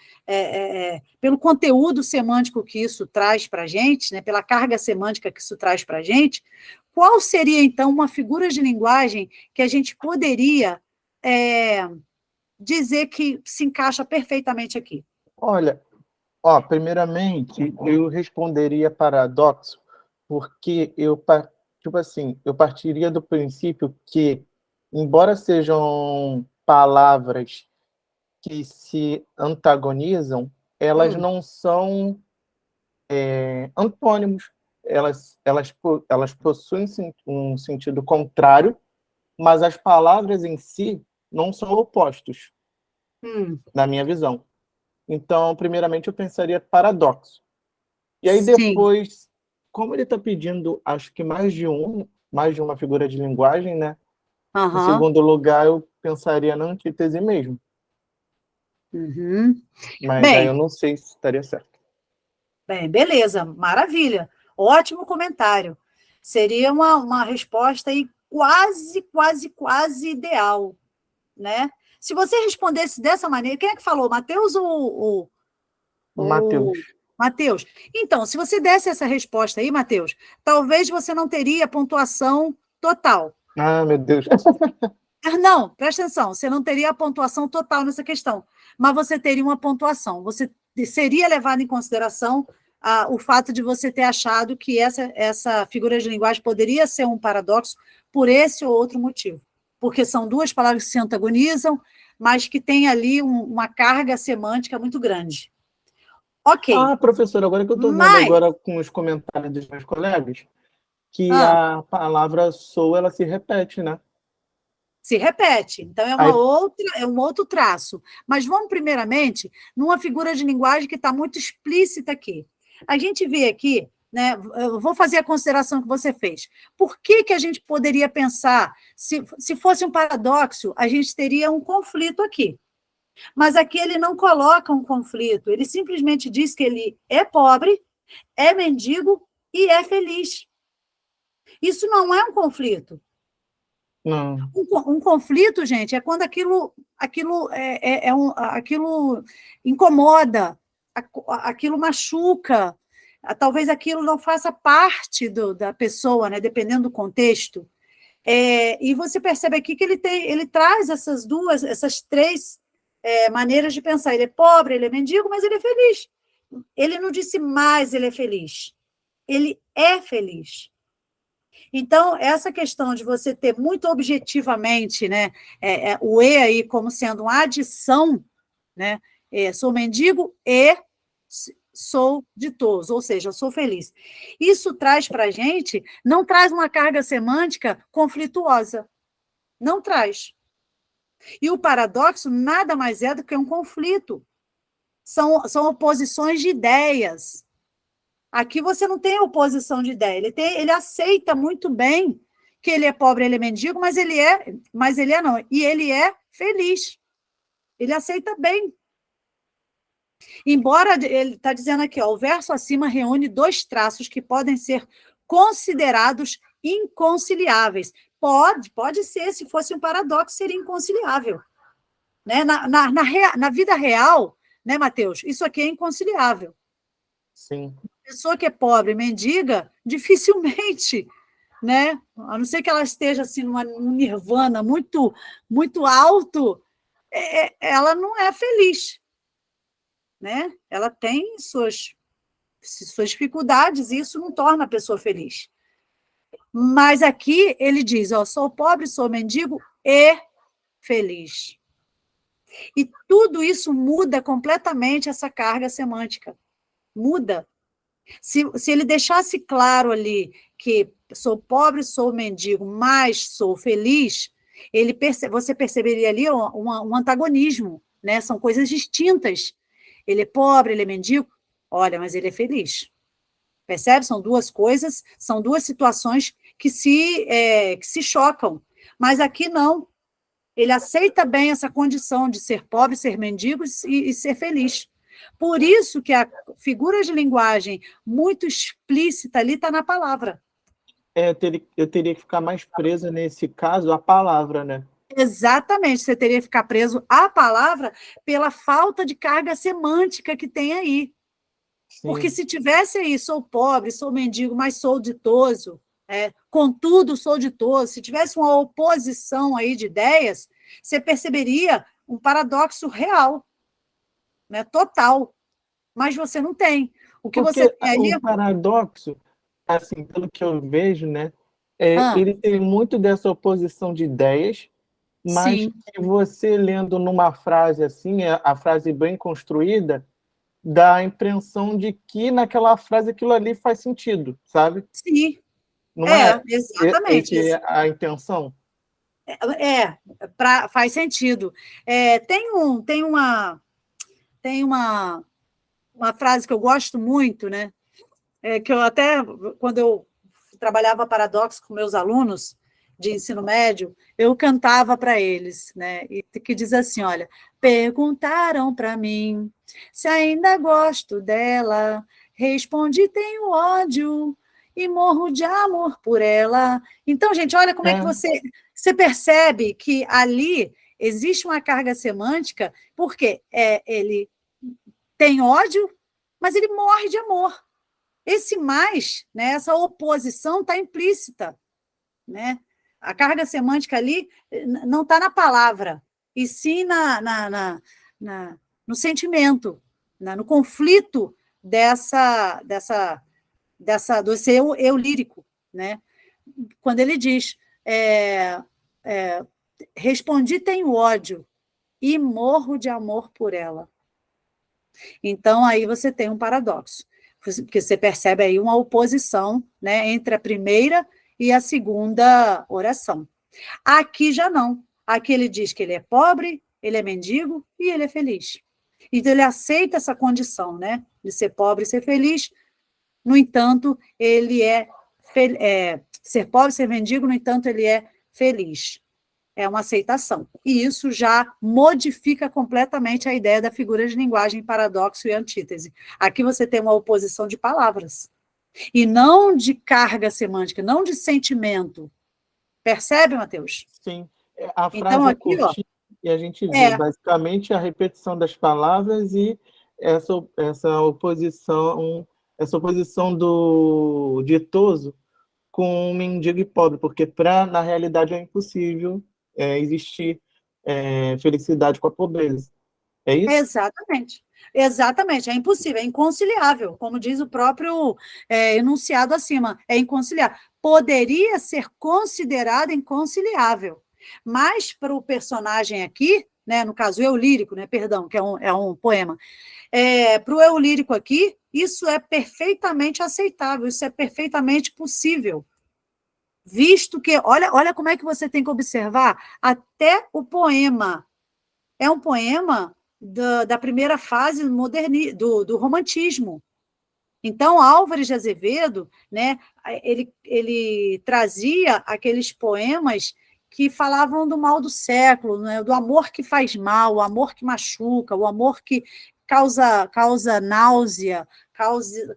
pelo conteúdo semântico que isso traz para a gente, né, pela carga semântica que isso traz para a gente, qual seria, então, uma figura de linguagem que a gente poderia dizer que se encaixa perfeitamente aqui? Olha, primeiramente, eu responderia paradoxo, porque tipo assim, eu partiria do princípio que, embora sejam palavras que se antagonizam, elas não são antônimos. Elas possuem um sentido contrário, mas as palavras em si não são opostos, na minha visão. Então, primeiramente, eu pensaria paradoxo. E aí, Sim. depois, como ele está pedindo, acho que mais de uma figura de linguagem, né? Em segundo lugar, eu pensaria na antítese mesmo. Uhum. Mas aí eu não sei se estaria certo. Bem, beleza, maravilha. Ótimo comentário. Seria uma resposta aí quase ideal, né? Se você respondesse dessa maneira, quem é que falou? Matheus ou Matheus. Matheus? Então, se você desse essa resposta aí, Matheus, talvez você não teria pontuação total. Ah, meu Deus. Não, presta atenção, você não teria a pontuação total nessa questão, mas você teria uma pontuação. Você seria levado em consideração o fato de você ter achado que essa figura de linguagem poderia ser um paradoxo por esse ou outro motivo, porque são duas palavras que se antagonizam, mas que têm ali uma carga semântica muito grande. Ok. Professor, agora que eu estou vendo agora com os comentários dos meus colegas, que a palavra sou, ela se repete, né? Se repete. Então, é um outro traço. Mas vamos, primeiramente, numa figura de linguagem que está muito explícita aqui. A gente vê aqui, né, eu vou fazer a consideração que você fez. Por que a gente poderia pensar, se fosse um paradoxo, a gente teria um conflito aqui. Mas aqui ele não coloca um conflito, ele simplesmente diz que ele é pobre, é mendigo e é feliz. Isso não é um conflito. Não. Um conflito, gente, é quando aquilo incomoda, aquilo machuca, talvez aquilo não faça parte da pessoa, né, dependendo do contexto. E você percebe aqui que ele traz essas três maneiras de pensar. Ele é pobre, ele é mendigo, mas ele é feliz. Ele não disse mais ele é feliz. Ele é feliz. Então, essa questão de você ter muito objetivamente, né, o E aí como sendo uma adição, né, sou mendigo e sou ditoso, ou seja, eu sou feliz. Isso traz para a gente, não traz uma carga semântica conflituosa. Não traz. E o paradoxo nada mais é do que um conflito. São oposições de ideias. Aqui você não tem oposição de ideia, ele aceita muito bem que ele é pobre, ele é mendigo, mas ele é feliz. Ele aceita bem. Embora ele está dizendo aqui, o verso acima reúne dois traços que podem ser considerados inconciliáveis. Pode ser, se fosse um paradoxo, seria inconciliável. Né? Na vida real, né, Matheus? Isso aqui é inconciliável. Sim. Pessoa que é pobre, mendiga, dificilmente né? A não ser que ela esteja assim num nirvana muito, muito alto, ela não é feliz, né? Ela tem suas dificuldades e isso não torna a pessoa feliz. Mas aqui ele diz, ó, sou pobre, sou mendigo e feliz. E tudo isso muda completamente essa carga semântica. Muda. Se ele deixasse claro ali que sou pobre, sou mendigo, mas sou feliz, você perceberia ali um antagonismo, né? São coisas distintas. Ele é pobre, ele é mendigo, olha, mas ele é feliz. Percebe? São duas coisas, são duas situações que se chocam. Mas aqui não. Ele aceita bem essa condição de ser pobre, ser mendigo e ser feliz. Por isso que a figura de linguagem muito explícita ali está na palavra. Eu teria que ficar mais preso, nesse caso, à palavra, né? Exatamente, você teria que ficar preso à palavra pela falta de carga semântica que tem aí. Sim. Porque se tivesse aí, sou pobre, sou mendigo, mas sou ditoso, contudo sou ditoso, se tivesse uma oposição aí de ideias, você perceberia um paradoxo real, né, total, mas você não tem. O que Porque você tem ali... o paradoxo, assim, pelo que eu vejo, né, ele tem muito dessa oposição de ideias, mas sim, que você lendo numa frase assim, a frase bem construída, dá a impressão de que naquela frase aquilo ali faz sentido, sabe? sim, Não é exatamente. esse a intenção? Faz sentido. Tem uma frase que eu gosto muito, né? Que eu até, quando eu trabalhava paradoxo com meus alunos de ensino médio, eu cantava para eles, né? E que diz assim, olha, perguntaram para mim se ainda gosto dela, respondi tenho ódio e morro de amor por ela. Então, gente, olha como é que você percebe que ali existe uma carga semântica, porque ele tem ódio, mas ele morre de amor. Esse mais, né, essa oposição está implícita, né? A carga semântica ali não está na palavra, e sim no sentimento, no conflito desse eu lírico, né? Quando ele diz, respondi tenho ódio e morro de amor por ela. Então, aí você tem um paradoxo, porque você percebe aí uma oposição, né, entre a primeira e a segunda oração. Aqui já não. Aqui ele diz que ele é pobre, ele é mendigo e ele é feliz. Então, ele aceita essa condição, né, de ser pobre e ser feliz. No entanto, ele ser pobre, ser mendigo, no entanto, ele é feliz. É uma aceitação. E isso já modifica completamente a ideia da figura de linguagem, paradoxo e antítese. Aqui você tem uma oposição de palavras, e não de carga semântica, não de sentimento. Percebe, Mateus? Sim. A frase então, aqui, curtinha e a gente vê basicamente a repetição das palavras e essa oposição do ditoso com mendigo e pobre, porque na realidade é impossível existir felicidade com a pobreza. É isso? Exatamente, é impossível, é inconciliável, como diz o próprio enunciado acima, é inconciliável. Poderia ser considerado inconciliável, mas para o personagem aqui, né, no caso eu lírico, né, perdão, que é um poema, para o eu lírico aqui, isso é perfeitamente aceitável, isso é perfeitamente possível. Visto que, olha como é que você tem que observar, até o poema é um poema da primeira fase do romantismo. Então, Álvares de Azevedo, né, ele trazia aqueles poemas que falavam do mal do século, né, do amor que faz mal, o amor que machuca, o amor que causa náusea,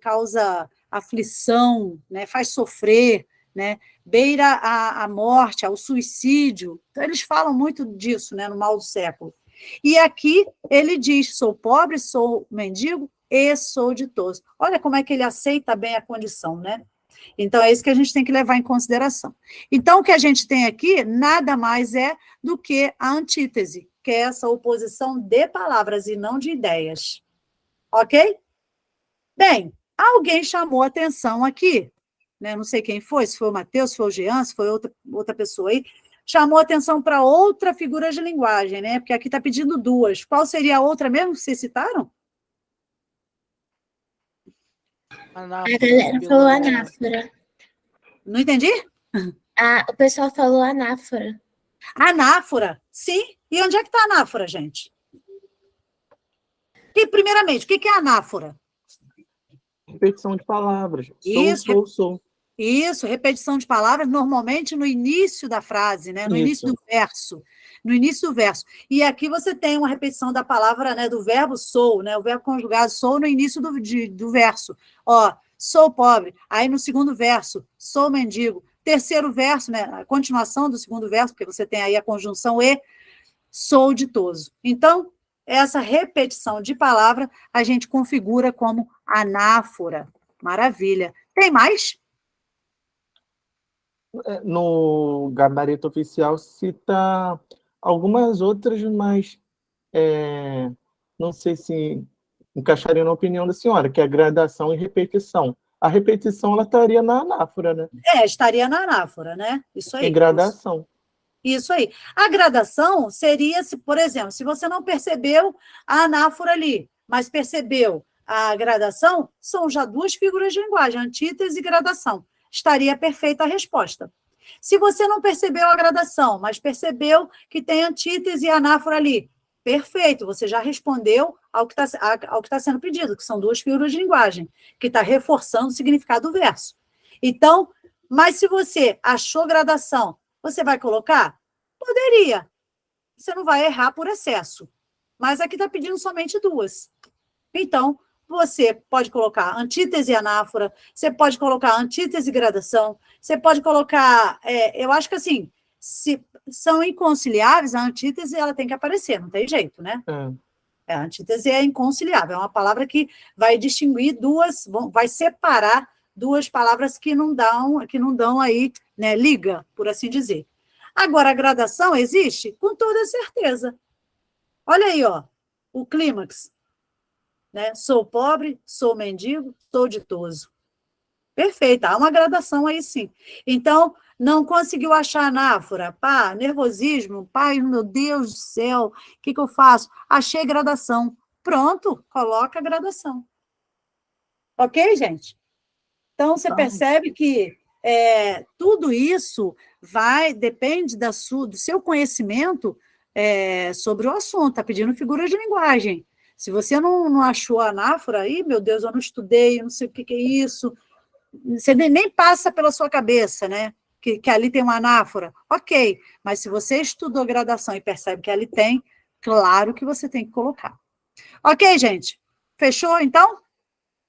causa aflição, né, faz sofrer, né, beira a morte, ao suicídio. Então, eles falam muito disso, né, no mal do século. E aqui ele diz, sou pobre, sou mendigo e sou ditoso. Olha como é que ele aceita bem a condição, né? Então, é isso que a gente tem que levar em consideração. Então, o que a gente tem aqui nada mais é do que a antítese, que é essa oposição de palavras e não de ideias. Ok? Bem, alguém chamou atenção aqui, né? Não sei quem foi, se foi o Matheus, se foi o Jean, se foi outra pessoa aí, chamou atenção para outra figura de linguagem, né? Porque aqui está pedindo duas. Qual seria a outra mesmo que vocês citaram? A galera falou anáfora. Não entendi? O pessoal falou anáfora. Anáfora, sim. E onde é que está a anáfora, gente? Primeiramente, o que é anáfora? Repetição de palavras. Isso. Sou. Isso, repetição de palavras, normalmente no início da frase, né? No início do verso. No início do verso. E aqui você tem uma repetição da palavra, né? Do verbo sou, né? O verbo conjugado sou no início do verso. Ó, sou pobre. Aí no segundo verso, sou mendigo. Terceiro verso, né? A continuação do segundo verso, porque você tem aí a conjunção e, sou ditoso. Então, essa repetição de palavra a gente configura como anáfora. Maravilha. Tem mais? No gabarito oficial cita algumas outras, mas não sei se encaixaria na opinião da senhora, que é gradação e repetição. A repetição, ela estaria na anáfora, né? Estaria na anáfora, né? Isso aí. E gradação. Isso aí. A gradação seria, por exemplo, se você não percebeu a anáfora ali, mas percebeu a gradação, são já duas figuras de linguagem, antítese e gradação. Estaria perfeita a resposta. Se você não percebeu a gradação, mas percebeu que tem antítese e anáfora ali, perfeito, você já respondeu ao que está sendo pedido, que são duas figuras de linguagem, que está reforçando o significado do verso. Então, mas se você achou gradação, você vai colocar? Poderia. Você não vai errar por excesso. Mas aqui está pedindo somente duas. Então, você pode colocar antítese e anáfora, você pode colocar antítese e gradação, você pode colocar... eu acho que, assim, se são inconciliáveis, a antítese ela tem que aparecer, não tem jeito, né? A antítese é inconciliável, é uma palavra que vai distinguir vai separar duas palavras que não dão aí, né, liga, por assim dizer. Agora, a gradação existe? Com toda certeza. Olha aí, ó, o clímax. Né? Sou pobre, sou mendigo, sou ditoso. Perfeito, há uma gradação aí sim. Então, não conseguiu achar anáfora? Pá, nervosismo, pai, meu Deus do céu, o que eu faço? Achei gradação. Pronto, coloca a gradação. Ok, gente? Então, você percebe que tudo isso depende do seu conhecimento sobre o assunto, está pedindo figuras de linguagem. Se você não achou a anáfora, aí, meu Deus, eu não estudei, eu não sei o que é isso, você nem passa pela sua cabeça, né? Que ali tem uma anáfora. Ok, mas se você estudou gradação e percebe que ali tem, claro que você tem que colocar. Ok, gente? Fechou, então?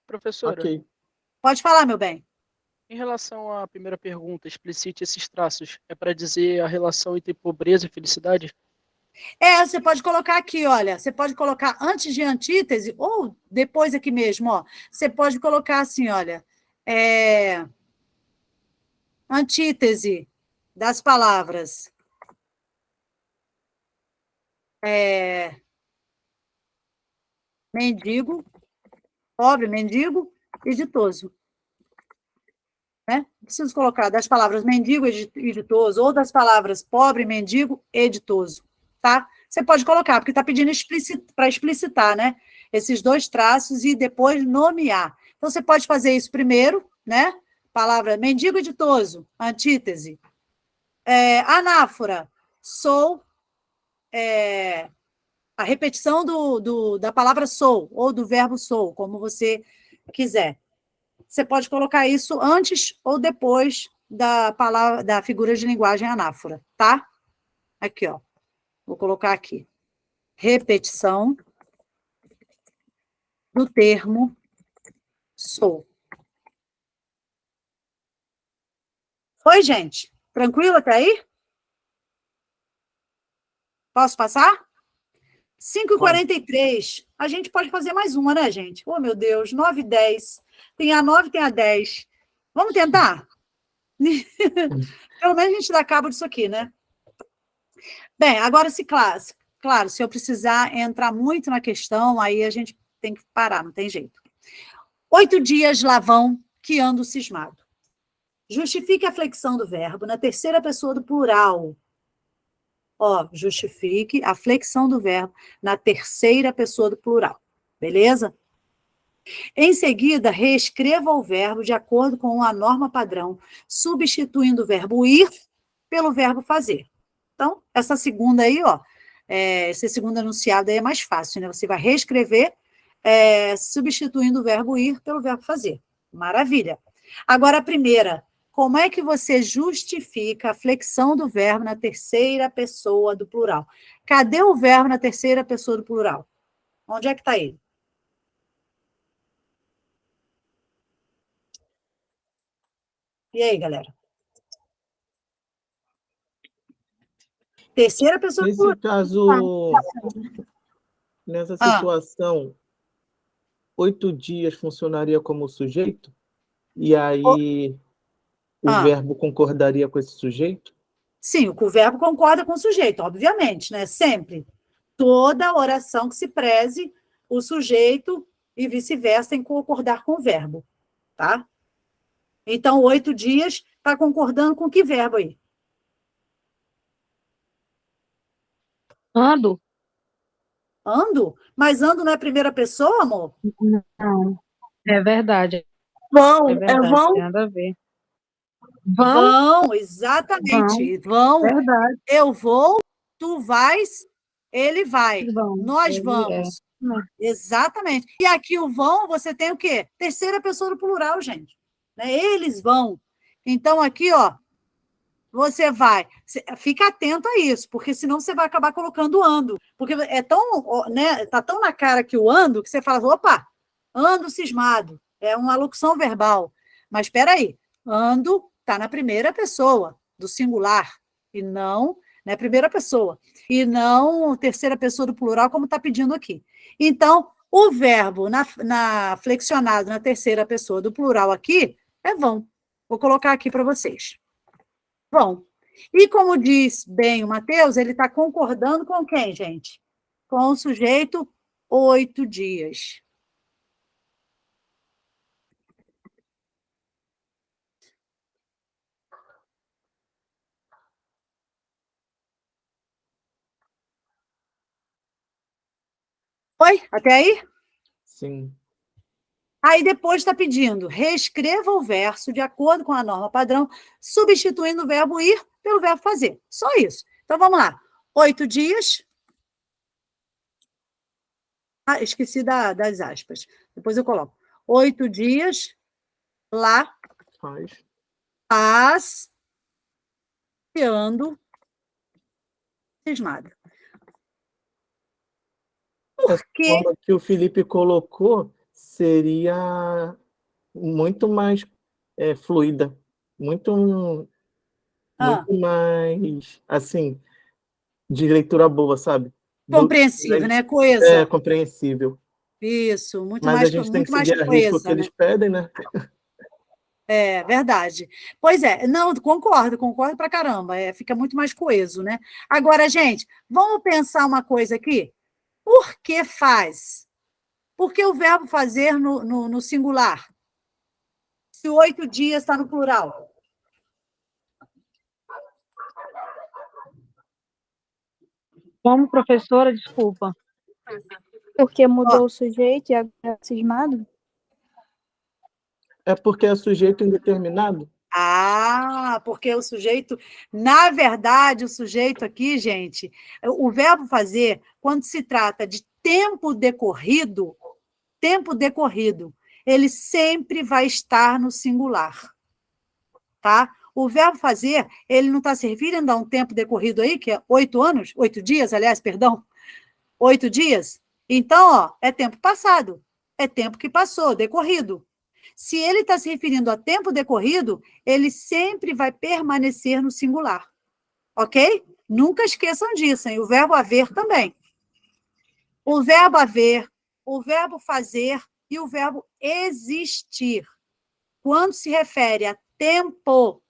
Professora, Ok. Pode falar, meu bem. Em relação à primeira pergunta, explicite esses traços. É para dizer a relação entre pobreza e felicidade? Você pode colocar aqui, olha, você pode colocar antes de antítese, ou depois aqui mesmo, ó. Você pode colocar assim, olha, antítese das palavras mendigo, pobre, mendigo e ditoso. Né? Preciso colocar das palavras mendigo e ditoso, ou das palavras pobre, mendigo e ditoso. Tá? Você pode colocar, porque está pedindo para explicitar, né? Esses dois traços e depois nomear. Então, você pode fazer isso primeiro, né? Palavra mendigo e ditoso, antítese. Anáfora, sou, a repetição da palavra sou, ou do verbo sou, como você quiser. Você pode colocar isso antes ou depois da figura de linguagem anáfora, tá? Aqui, ó. Vou colocar aqui. Repetição do termo sou. Oi, gente? Tranquilo até aí? Posso passar? 5h43. A gente pode fazer mais uma, né, gente? Oh, meu Deus, 9h10. Tem a 9, tem a 10. Vamos tentar? Pelo menos a gente dá cabo disso aqui, né? Bem, agora, claro, se eu precisar entrar muito na questão, aí a gente tem que parar, não tem jeito. 8 dias lá vão que ando cismado. Justifique a flexão do verbo na terceira pessoa do plural. Ó, justifique a flexão do verbo na terceira pessoa do plural. Beleza? Em seguida, reescreva o verbo de acordo com a norma padrão, substituindo o verbo ir pelo verbo fazer. Então, essa segunda aí, ó, esse segundo enunciado aí é mais fácil, né? Você vai reescrever substituindo o verbo ir pelo verbo fazer. Maravilha. Agora, a primeira, como é que você justifica a flexão do verbo na terceira pessoa do plural? Cadê o verbo na terceira pessoa do plural? Onde é que está ele? E aí, galera? Terceira pessoa do plural. Nesse caso, nessa situação, 8 dias funcionaria como sujeito? E aí o verbo concordaria com esse sujeito? Sim, o verbo concorda com o sujeito, obviamente, né? Sempre. Toda oração que se preze, o sujeito e vice-versa tem que concordar com o verbo, tá? Então, 8 dias está concordando com que verbo aí? Ando? Ando? Mas ando não é primeira pessoa, amor? Não. É verdade. Vão, É verdade, vão, tem nada a ver. Vão, exatamente. Vão. Verdade. Eu vou, tu vais, ele vai. Vão. Nós Ele vamos. Exatamente. E aqui o vão, você tem o quê? Terceira pessoa do plural, gente. Né? Eles vão. Então, aqui, ó, você vai. Fica atento a isso, porque senão você vai acabar colocando ando. Porque é tão, né, tá tão na cara que o ando, que você fala, opa, ando cismado. É uma locução verbal. Mas espera aí, ando está na primeira pessoa, do singular, e não na primeira pessoa, e não terceira pessoa do plural, como está pedindo aqui. Então, o verbo flexionado na terceira pessoa do plural aqui é vão. Vou colocar aqui para vocês. Vão. E como diz bem o Mateus, ele está concordando com quem, gente? Com o sujeito 8 dias. Oi? Até aí? Sim. Aí depois está pedindo, reescreva o verso de acordo com a norma padrão, substituindo o verbo ir pelo verbo fazer. Só isso. Então, vamos lá. 8 dias. Ah, esqueci das aspas. Depois eu coloco. 8 dias lá passeando cismado. Essa forma que o Felipe colocou seria muito mais fluida, muito mais, assim, de leitura boa, sabe? Compreensível, né? Coesa. Compreensível. Isso, muito Mas mais, a gente tem muito que mais seguir a risca o que coesa, eles pedem, né? É verdade. Pois é, não, concordo pra caramba, fica muito mais coeso, né? Agora, gente, vamos pensar uma coisa aqui. Por que faz? Por que o verbo fazer no singular? Se 8 dias está no plural. Como professora, desculpa. Porque mudou o sujeito e agora é cismado? É porque é sujeito indeterminado. Ah, porque o sujeito, na verdade, o sujeito aqui, gente, o verbo fazer, quando se trata de tempo decorrido, ele sempre vai estar no singular, tá? O verbo fazer, ele não está se referindo a um tempo decorrido aí, que é 8 dias, aliás, perdão, 8 dias? Então, ó, é tempo passado, é tempo que passou, decorrido. Se ele está se referindo a tempo decorrido, ele sempre vai permanecer no singular. Ok? Nunca esqueçam disso, hein? O verbo haver também. O verbo haver, o verbo fazer e o verbo existir. quando se refere a tempo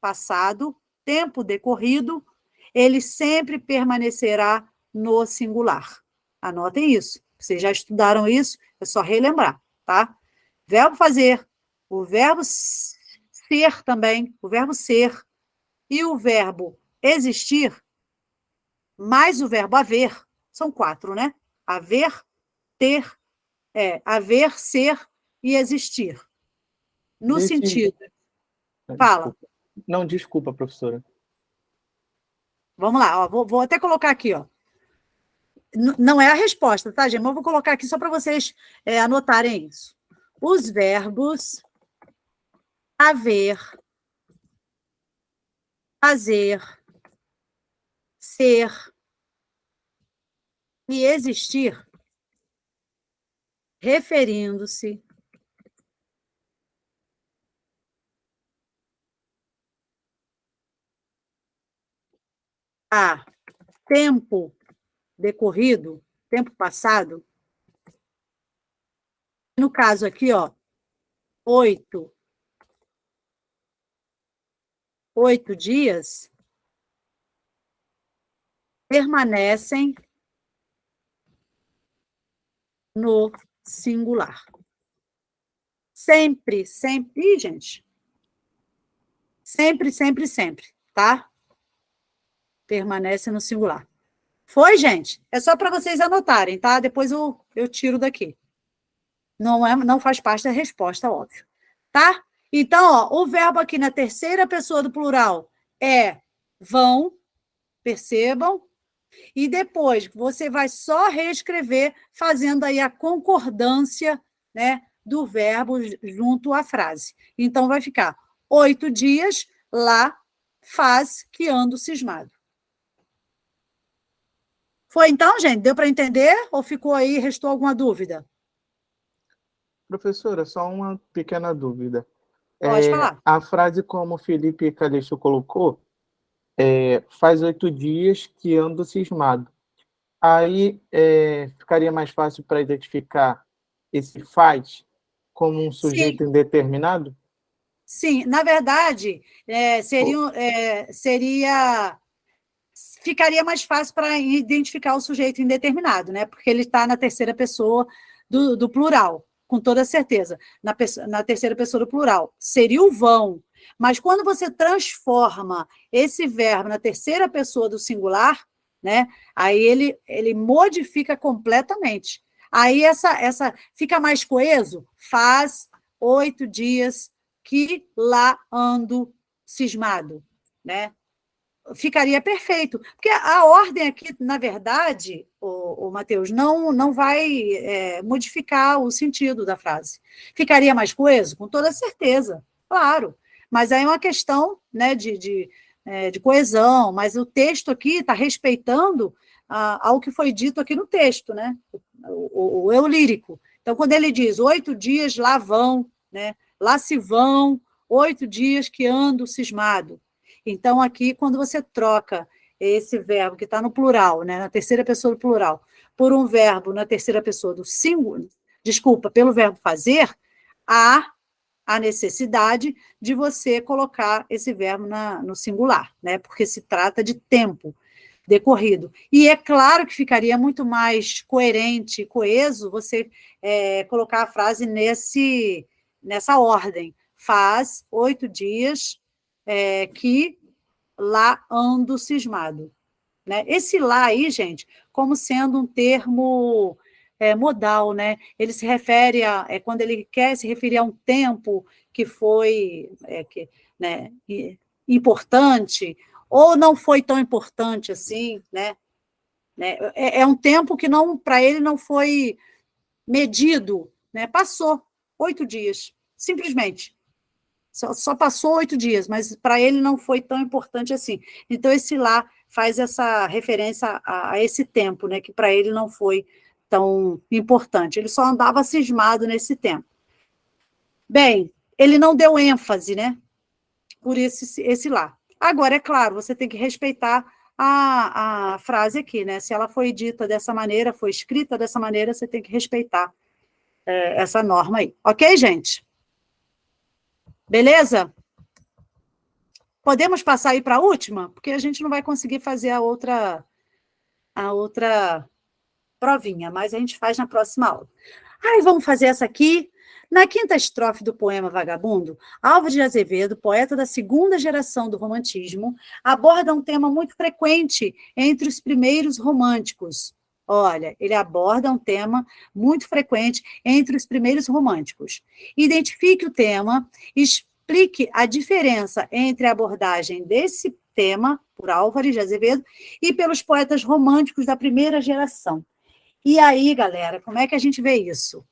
passado, tempo decorrido, ele sempre permanecerá no singular. Anotem isso. Vocês já estudaram isso, é só relembrar, tá? Verbo fazer, o verbo ser também, o verbo ser e o verbo existir, mais o verbo haver, são 4, né? Haver, ter, haver, ser e existir. No Nesse... sentido. Fala. Desculpa. Não, desculpa, professora. Vamos lá, ó, vou até colocar aqui, ó. Não é a resposta, tá, gente? Mas eu vou colocar aqui só para vocês anotarem isso. Os verbos haver, fazer, ser e existir, referindo-se a tempo decorrido, tempo passado, no caso aqui, ó, 8 dias, permanecem no singular. Sempre, sempre. Ih, gente. Sempre, sempre, sempre, tá? Permanece no singular. Foi, gente? É só para vocês anotarem, tá? Depois eu tiro daqui. Não faz parte da resposta, óbvio. Tá? Então, ó, o verbo aqui na terceira pessoa do plural é vão, percebam, e depois você vai só reescrever fazendo aí a concordância, né, do verbo junto à frase. Então, vai ficar 8 dias lá faz que ando cismado. Foi então, gente? Deu para entender? Ou ficou aí, restou alguma dúvida? Professora, só uma pequena dúvida. Pode falar. A frase como o Felipe Calixto colocou, faz 8 dias que ando cismado. Aí ficaria mais fácil para identificar esse faz como um sujeito indeterminado? Sim, na verdade, ficaria mais fácil para identificar o sujeito indeterminado, né? Porque ele está na terceira pessoa do plural, com toda certeza. Na terceira pessoa do plural. Seria o vão. Mas quando você transforma esse verbo na terceira pessoa do singular, né? Aí ele modifica completamente. Aí essa fica mais coeso. Faz 8 dias que lá ando cismado, né? Ficaria perfeito. Porque a ordem aqui, na verdade, o Matheus, não vai modificar o sentido da frase. Ficaria mais coeso? Com toda certeza, claro. Mas aí é uma questão, né, de coesão, mas o texto aqui está respeitando ao que foi dito aqui no texto, né? O eu lírico. Então, quando ele diz 8 dias lá vão, né? Lá se vão 8 dias que ando cismado. Então, aqui, quando você troca esse verbo que está no plural, né, na terceira pessoa do plural, por um verbo na terceira pessoa do singular, pelo verbo fazer, há a necessidade de você colocar esse verbo no singular, né, porque se trata de tempo decorrido. E é claro que ficaria muito mais coerente, coeso, você colocar a frase nessa ordem. Faz 8 dias que lá ando cismado. Né? Esse lá aí, gente, como sendo um termo modal, né? Ele se refere quando ele quer se referir a um tempo que foi né, importante, ou não foi tão importante assim, né? É um tempo que para ele não foi medido, né? Passou 8 dias, simplesmente. Só passou 8 dias, mas para ele não foi tão importante assim. Então, esse lá faz essa referência a esse tempo, né, que para ele não foi tão importante. Ele só andava cismado nesse tempo. Bem, ele não deu ênfase, né, por esse lá. Agora, é claro, você tem que respeitar a frase aqui, né? Se ela foi dita dessa maneira, foi escrita dessa maneira, você tem que respeitar essa norma aí. Ok, gente? Beleza? Podemos passar aí para a última? Porque a gente não vai conseguir fazer a outra provinha, mas a gente faz na próxima aula. Aí vamos fazer essa aqui. Na quinta estrofe do poema Vagabundo, Álvares de Azevedo, poeta da segunda geração do romantismo, aborda um tema muito frequente entre os primeiros românticos. Olha, ele aborda um tema muito frequente entre os primeiros românticos. Identifique o tema, explique a diferença entre a abordagem desse tema, por Álvares de Azevedo, e pelos poetas românticos da primeira geração. E aí, galera, como é que a gente vê isso?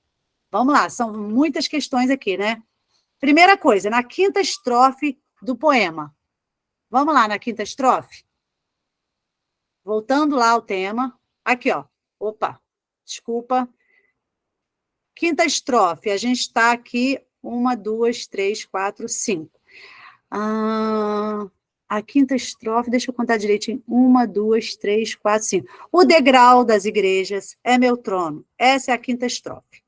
Vamos lá, são muitas questões aqui, né? Primeira coisa, na quinta estrofe do poema. Vamos lá, na quinta estrofe? Voltando lá ao tema. Aqui, ó. Opa, desculpa. Quinta estrofe, a gente está aqui, 1, 2, 3, 4, 5. A quinta estrofe, deixa eu contar direitinho. 1, 2, 3, 4, 5. O degrau das igrejas é meu trono. Essa é a quinta estrofe.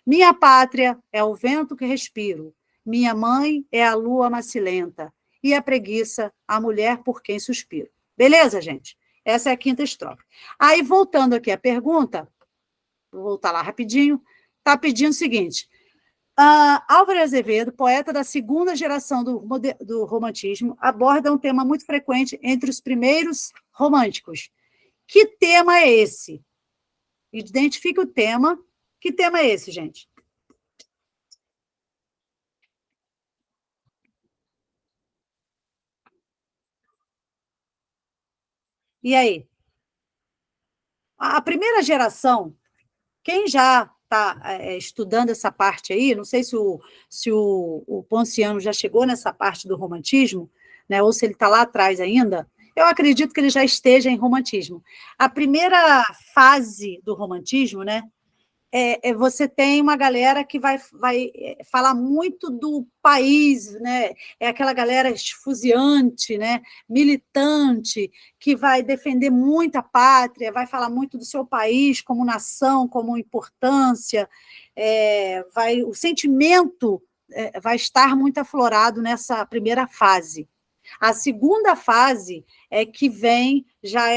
Minha pátria é o vento que respiro, minha mãe é a lua macilenta, e a preguiça, a mulher por quem suspiro. Beleza, gente? Essa é a quinta estrofe. Aí, voltando aqui à pergunta, vou voltar lá rapidinho, está pedindo o seguinte, Álvares Azevedo, poeta da segunda geração do romantismo, aborda um tema muito frequente entre os primeiros românticos. Que tema é esse? Identifique o tema. Que tema é esse, gente? E aí? A primeira geração, quem já está estudando essa parte aí, não sei se o Ponciano já chegou nessa parte do romantismo, né, ou se ele está lá atrás ainda, eu acredito que ele já esteja em romantismo. A primeira fase do romantismo, né, você tem uma galera que vai falar muito do país, né? É aquela galera esfuziante, né? Militante, que vai defender muito a pátria, vai falar muito do seu país como nação, como importância, o sentimento vai estar muito aflorado nessa primeira fase. A segunda fase é que vem já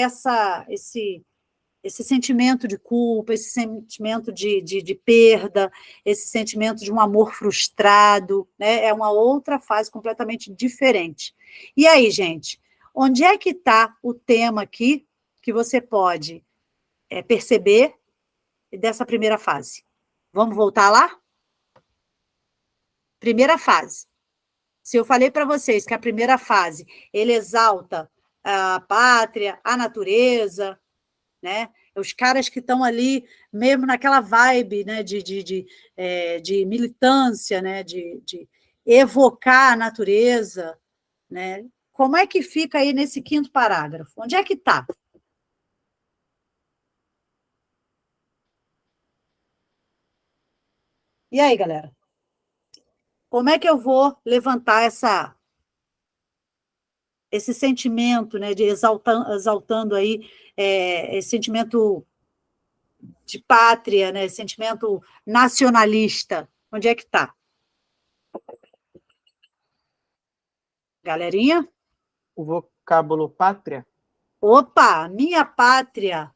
esse sentimento de culpa, esse sentimento de perda, esse sentimento de um amor frustrado, né? É uma outra fase completamente diferente. E aí, gente, onde é que está o tema aqui que você pode perceber dessa primeira fase? Vamos voltar lá? Primeira fase. Se eu falei para vocês que a primeira fase, ele exalta a pátria, a natureza, né? Os caras que estão ali, mesmo naquela vibe, né, de militância, né, de evocar a natureza, né? Como é que fica aí nesse quinto parágrafo? Onde é que está? E aí, galera? Como é que eu vou levantar esse sentimento, né, de exaltando aí esse sentimento de pátria, né, sentimento nacionalista? Onde é que está? Galerinha? O vocábulo pátria? Opa, minha pátria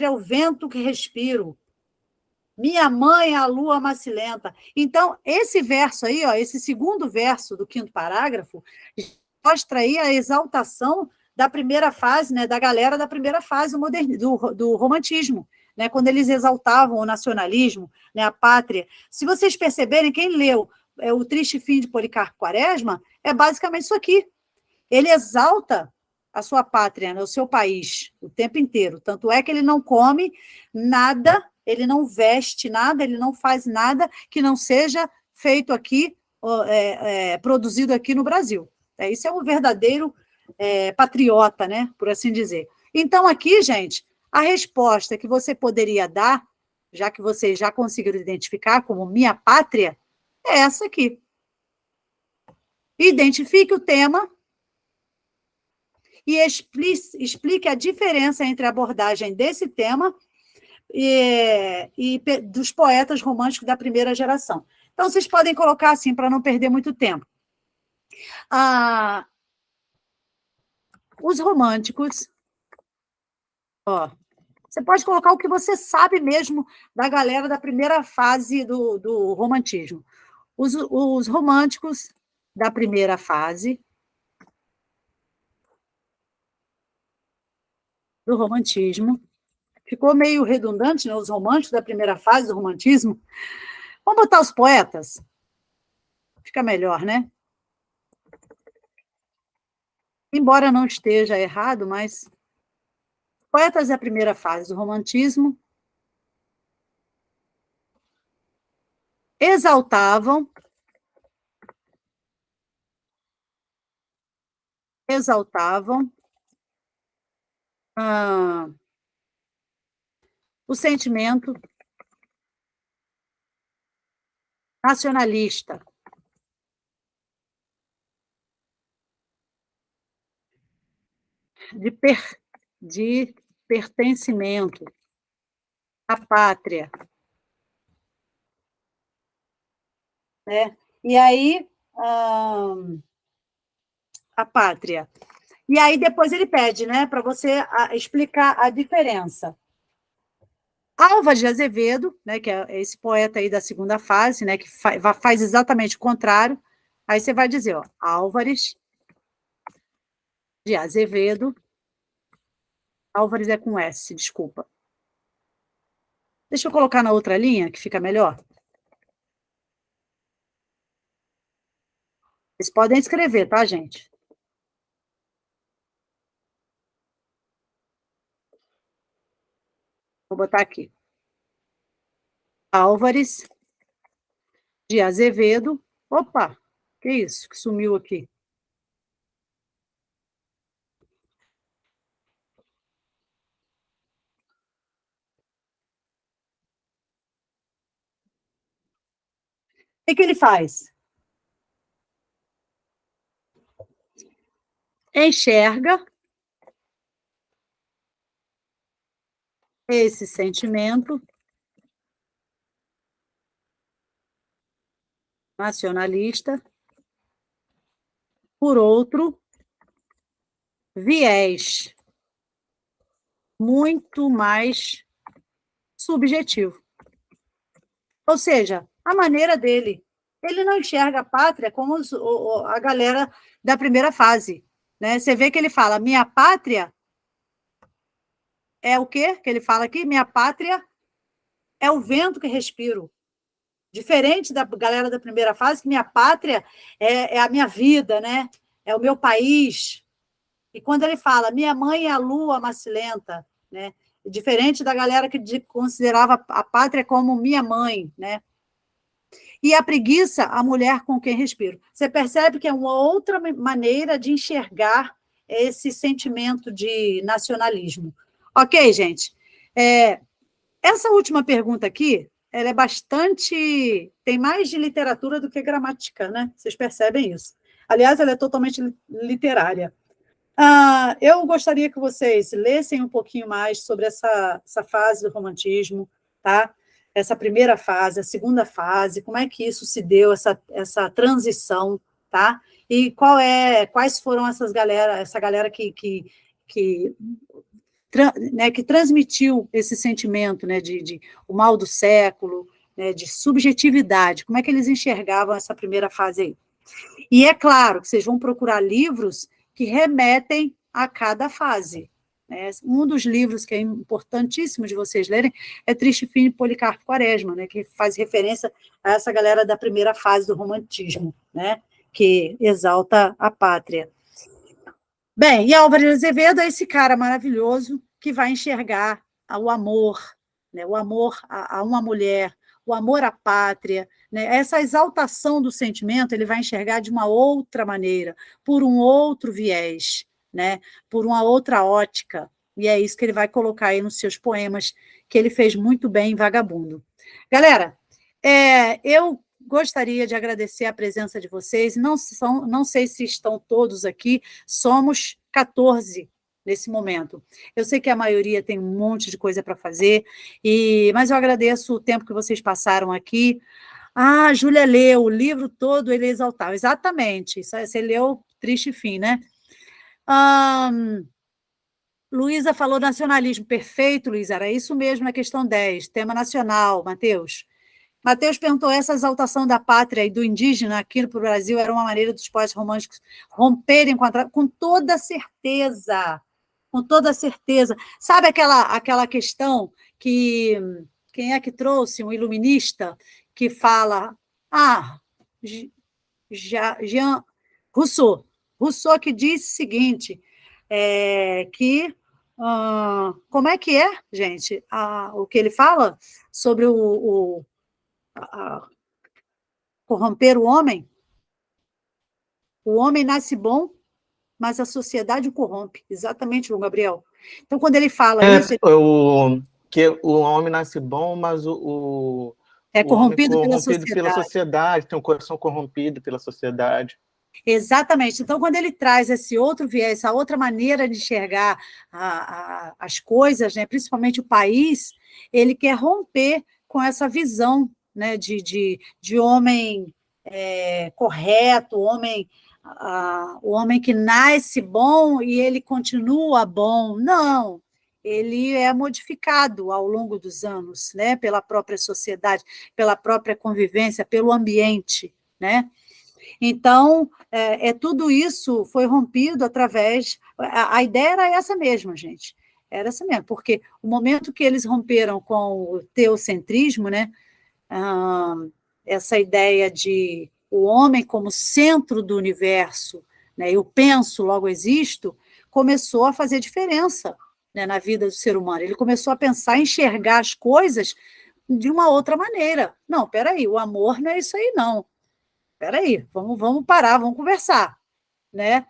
é o vento que respiro, minha mãe é a lua macilenta. Então, esse verso aí, ó, esse segundo verso do quinto parágrafo, mostra aí a exaltação da primeira fase, né, da galera da primeira fase do romantismo, né, quando eles exaltavam o nacionalismo, né, a pátria. Se vocês perceberem, quem leu O Triste Fim de Policarpo Quaresma, é basicamente isso aqui. Ele exalta a sua pátria, né, o seu país, o tempo inteiro. Tanto é que ele não come nada, ele não veste nada, ele não faz nada que não seja feito aqui, produzido aqui no Brasil. Isso é um verdadeiro patriota, né, por assim dizer. Então, aqui, gente, a resposta que você poderia dar, já que vocês já conseguiram identificar como minha pátria, é essa aqui. Identifique o tema e explique a diferença entre a abordagem desse tema e dos poetas românticos da primeira geração. Então, vocês podem colocar assim, para não perder muito tempo. Os românticos, ó, você pode colocar o que você sabe mesmo da galera da primeira fase do romantismo. Os românticos da primeira fase do romantismo. Ficou meio redundante, né? Os românticos da primeira fase do romantismo. Vamos botar os poetas? Fica melhor, né? Embora não esteja errado, mas poetas da primeira fase do romantismo exaltavam o sentimento nacionalista. De pertencimento à pátria. Né? E aí, a pátria. E aí, depois ele pede, né, para você explicar a diferença. Álvares de Azevedo, né, que é esse poeta aí da segunda fase, né, que faz exatamente o contrário. Aí você vai dizer, ó, Álvares de Azevedo. Álvares é com S, desculpa. Deixa eu colocar na outra linha, que fica melhor. Vocês podem escrever, tá, gente? Vou botar aqui. Álvares de Azevedo. Opa, que isso? Que sumiu aqui. O que ele faz? Enxerga esse sentimento nacionalista por outro viés muito mais subjetivo. Ou seja, a maneira dele. Ele não enxerga a pátria como a galera da primeira fase. Né? Você vê que ele fala, minha pátria é o quê que ele fala aqui? Minha pátria é o vento que respiro. Diferente da galera da primeira fase, que minha pátria é a minha vida, né? É o meu país. E quando ele fala, minha mãe é a lua macilenta, né? Diferente da galera que considerava a pátria como minha mãe, né? E a preguiça, a mulher com quem respiro. Você percebe que é uma outra maneira de enxergar esse sentimento de nacionalismo. Ok, gente? Essa última pergunta aqui, ela é bastante... tem mais de literatura do que gramática, né? Vocês percebem isso. Aliás, ela é totalmente literária. Eu gostaria que vocês lessem um pouquinho mais sobre essa fase do romantismo, tá? Essa primeira fase, a segunda fase, como é que isso se deu, essa transição, tá? E quais foram essa galera que transmitiu esse sentimento, né, de o mal do século, né, de subjetividade, como é que eles enxergavam essa primeira fase aí. E é claro que vocês vão procurar livros que remetem a cada fase. Né? Um dos livros que é importantíssimo de vocês lerem é Triste Fim de Policarpo Quaresma, né, que faz referência a essa galera da primeira fase do romantismo, né, que exalta a pátria. Bem, e Álvares de Azevedo é esse cara maravilhoso que vai enxergar o amor, né, o amor a uma mulher, o amor à pátria, né, essa exaltação do sentimento ele vai enxergar de uma outra maneira, por um outro viés, né, por uma outra ótica, e é isso que ele vai colocar aí nos seus poemas, que ele fez muito bem em Vagabundo. Galera, eu gostaria de agradecer a presença de vocês, não sei se estão todos aqui, somos 14 nesse momento. Eu sei que a maioria tem um monte de coisa para fazer, mas eu agradeço o tempo que vocês passaram aqui. Ah, a Júlia leu o livro todo, ele exaltava. Exatamente. Isso, você leu Triste Fim, né? Luísa falou nacionalismo. Perfeito, Luísa. Era isso mesmo na questão 10. Tema nacional, Matheus. Matheus perguntou, essa exaltação da pátria e do indígena aqui no Brasil era uma maneira dos poetas românticos romperem com toda certeza. Com toda certeza. Sabe aquela questão que... Quem é que trouxe? Um iluminista que fala... Jean Rousseau. Rousseau que disse o seguinte, como é que é, gente? O que ele fala sobre corromper o homem? O homem nasce bom, mas a sociedade o corrompe. Exatamente, João Gabriel. Então, quando ele fala isso... Que o homem nasce bom, mas o corrompido homem pela corrompido pela sociedade, tem um coração corrompido pela sociedade. Exatamente. Então, quando ele traz esse outro viés, essa outra maneira de enxergar as coisas, né, principalmente o país, ele quer romper com essa visão, né, de homem correto, o homem que nasce bom e ele continua bom. Não, ele é modificado ao longo dos anos, né, pela própria sociedade, pela própria convivência, pelo ambiente, né? Então, tudo isso foi rompido através... A ideia era essa mesma, gente. Era essa mesmo, porque o momento que eles romperam com o teocentrismo, né, essa ideia de o homem como centro do universo, né, eu penso, logo existo, começou a fazer diferença, né, na vida do ser humano. Ele começou a pensar, enxergar as coisas de uma outra maneira. Não, peraí, o amor não é isso aí, não. Peraí, vamos parar, vamos conversar, né?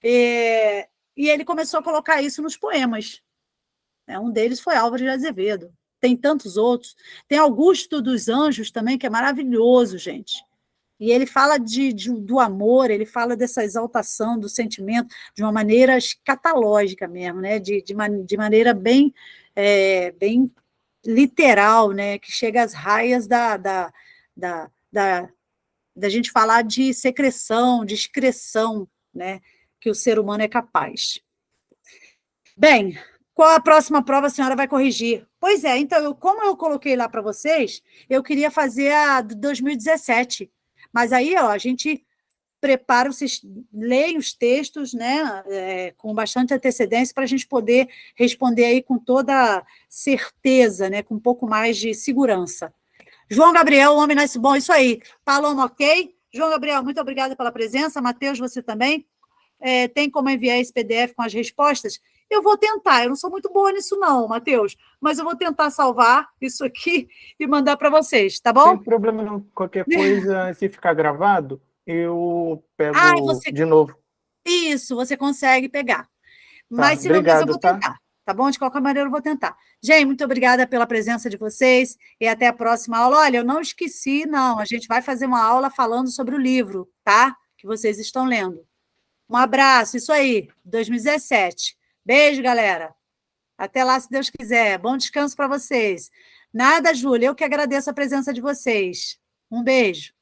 E ele começou a colocar isso nos poemas. Um deles foi Álvares de Azevedo. Tem tantos outros. Tem Augusto dos Anjos também, que é maravilhoso, gente. E ele fala do amor, ele fala dessa exaltação do sentimento de uma maneira escatológica mesmo, né? De maneira bem literal, né? Que chega às raias da gente falar de secreção, de excreção, né, que o ser humano é capaz. Bem, qual a próxima prova a senhora vai corrigir? Pois é, então, como eu coloquei lá para vocês, eu queria fazer a de 2017, mas aí, ó, a gente prepara, vocês leem os textos, né, com bastante antecedência, para a gente poder responder aí com toda certeza, né, com um pouco mais de segurança. João Gabriel, o homem nasce bom, isso aí. Paloma, ok? João Gabriel, muito obrigada pela presença. Matheus, você também? Tem como enviar esse PDF com as respostas? Eu vou tentar, eu não sou muito boa nisso não, Matheus, mas eu vou tentar salvar isso aqui e mandar para vocês, tá bom? Sem problema não. Qualquer coisa, se ficar gravado, eu pego de novo. Isso, você consegue pegar. Mas, se obrigado, não, eu vou tentar. Tá bom? De qualquer maneira, eu vou tentar. Gente, muito obrigada pela presença de vocês e até a próxima aula. Olha, eu não esqueci, não. A gente vai fazer uma aula falando sobre o livro, tá? Que vocês estão lendo. Um abraço, isso aí, 2017. Beijo, galera. Até lá, se Deus quiser. Bom descanso para vocês. Nada, Júlia, eu que agradeço a presença de vocês. Um beijo.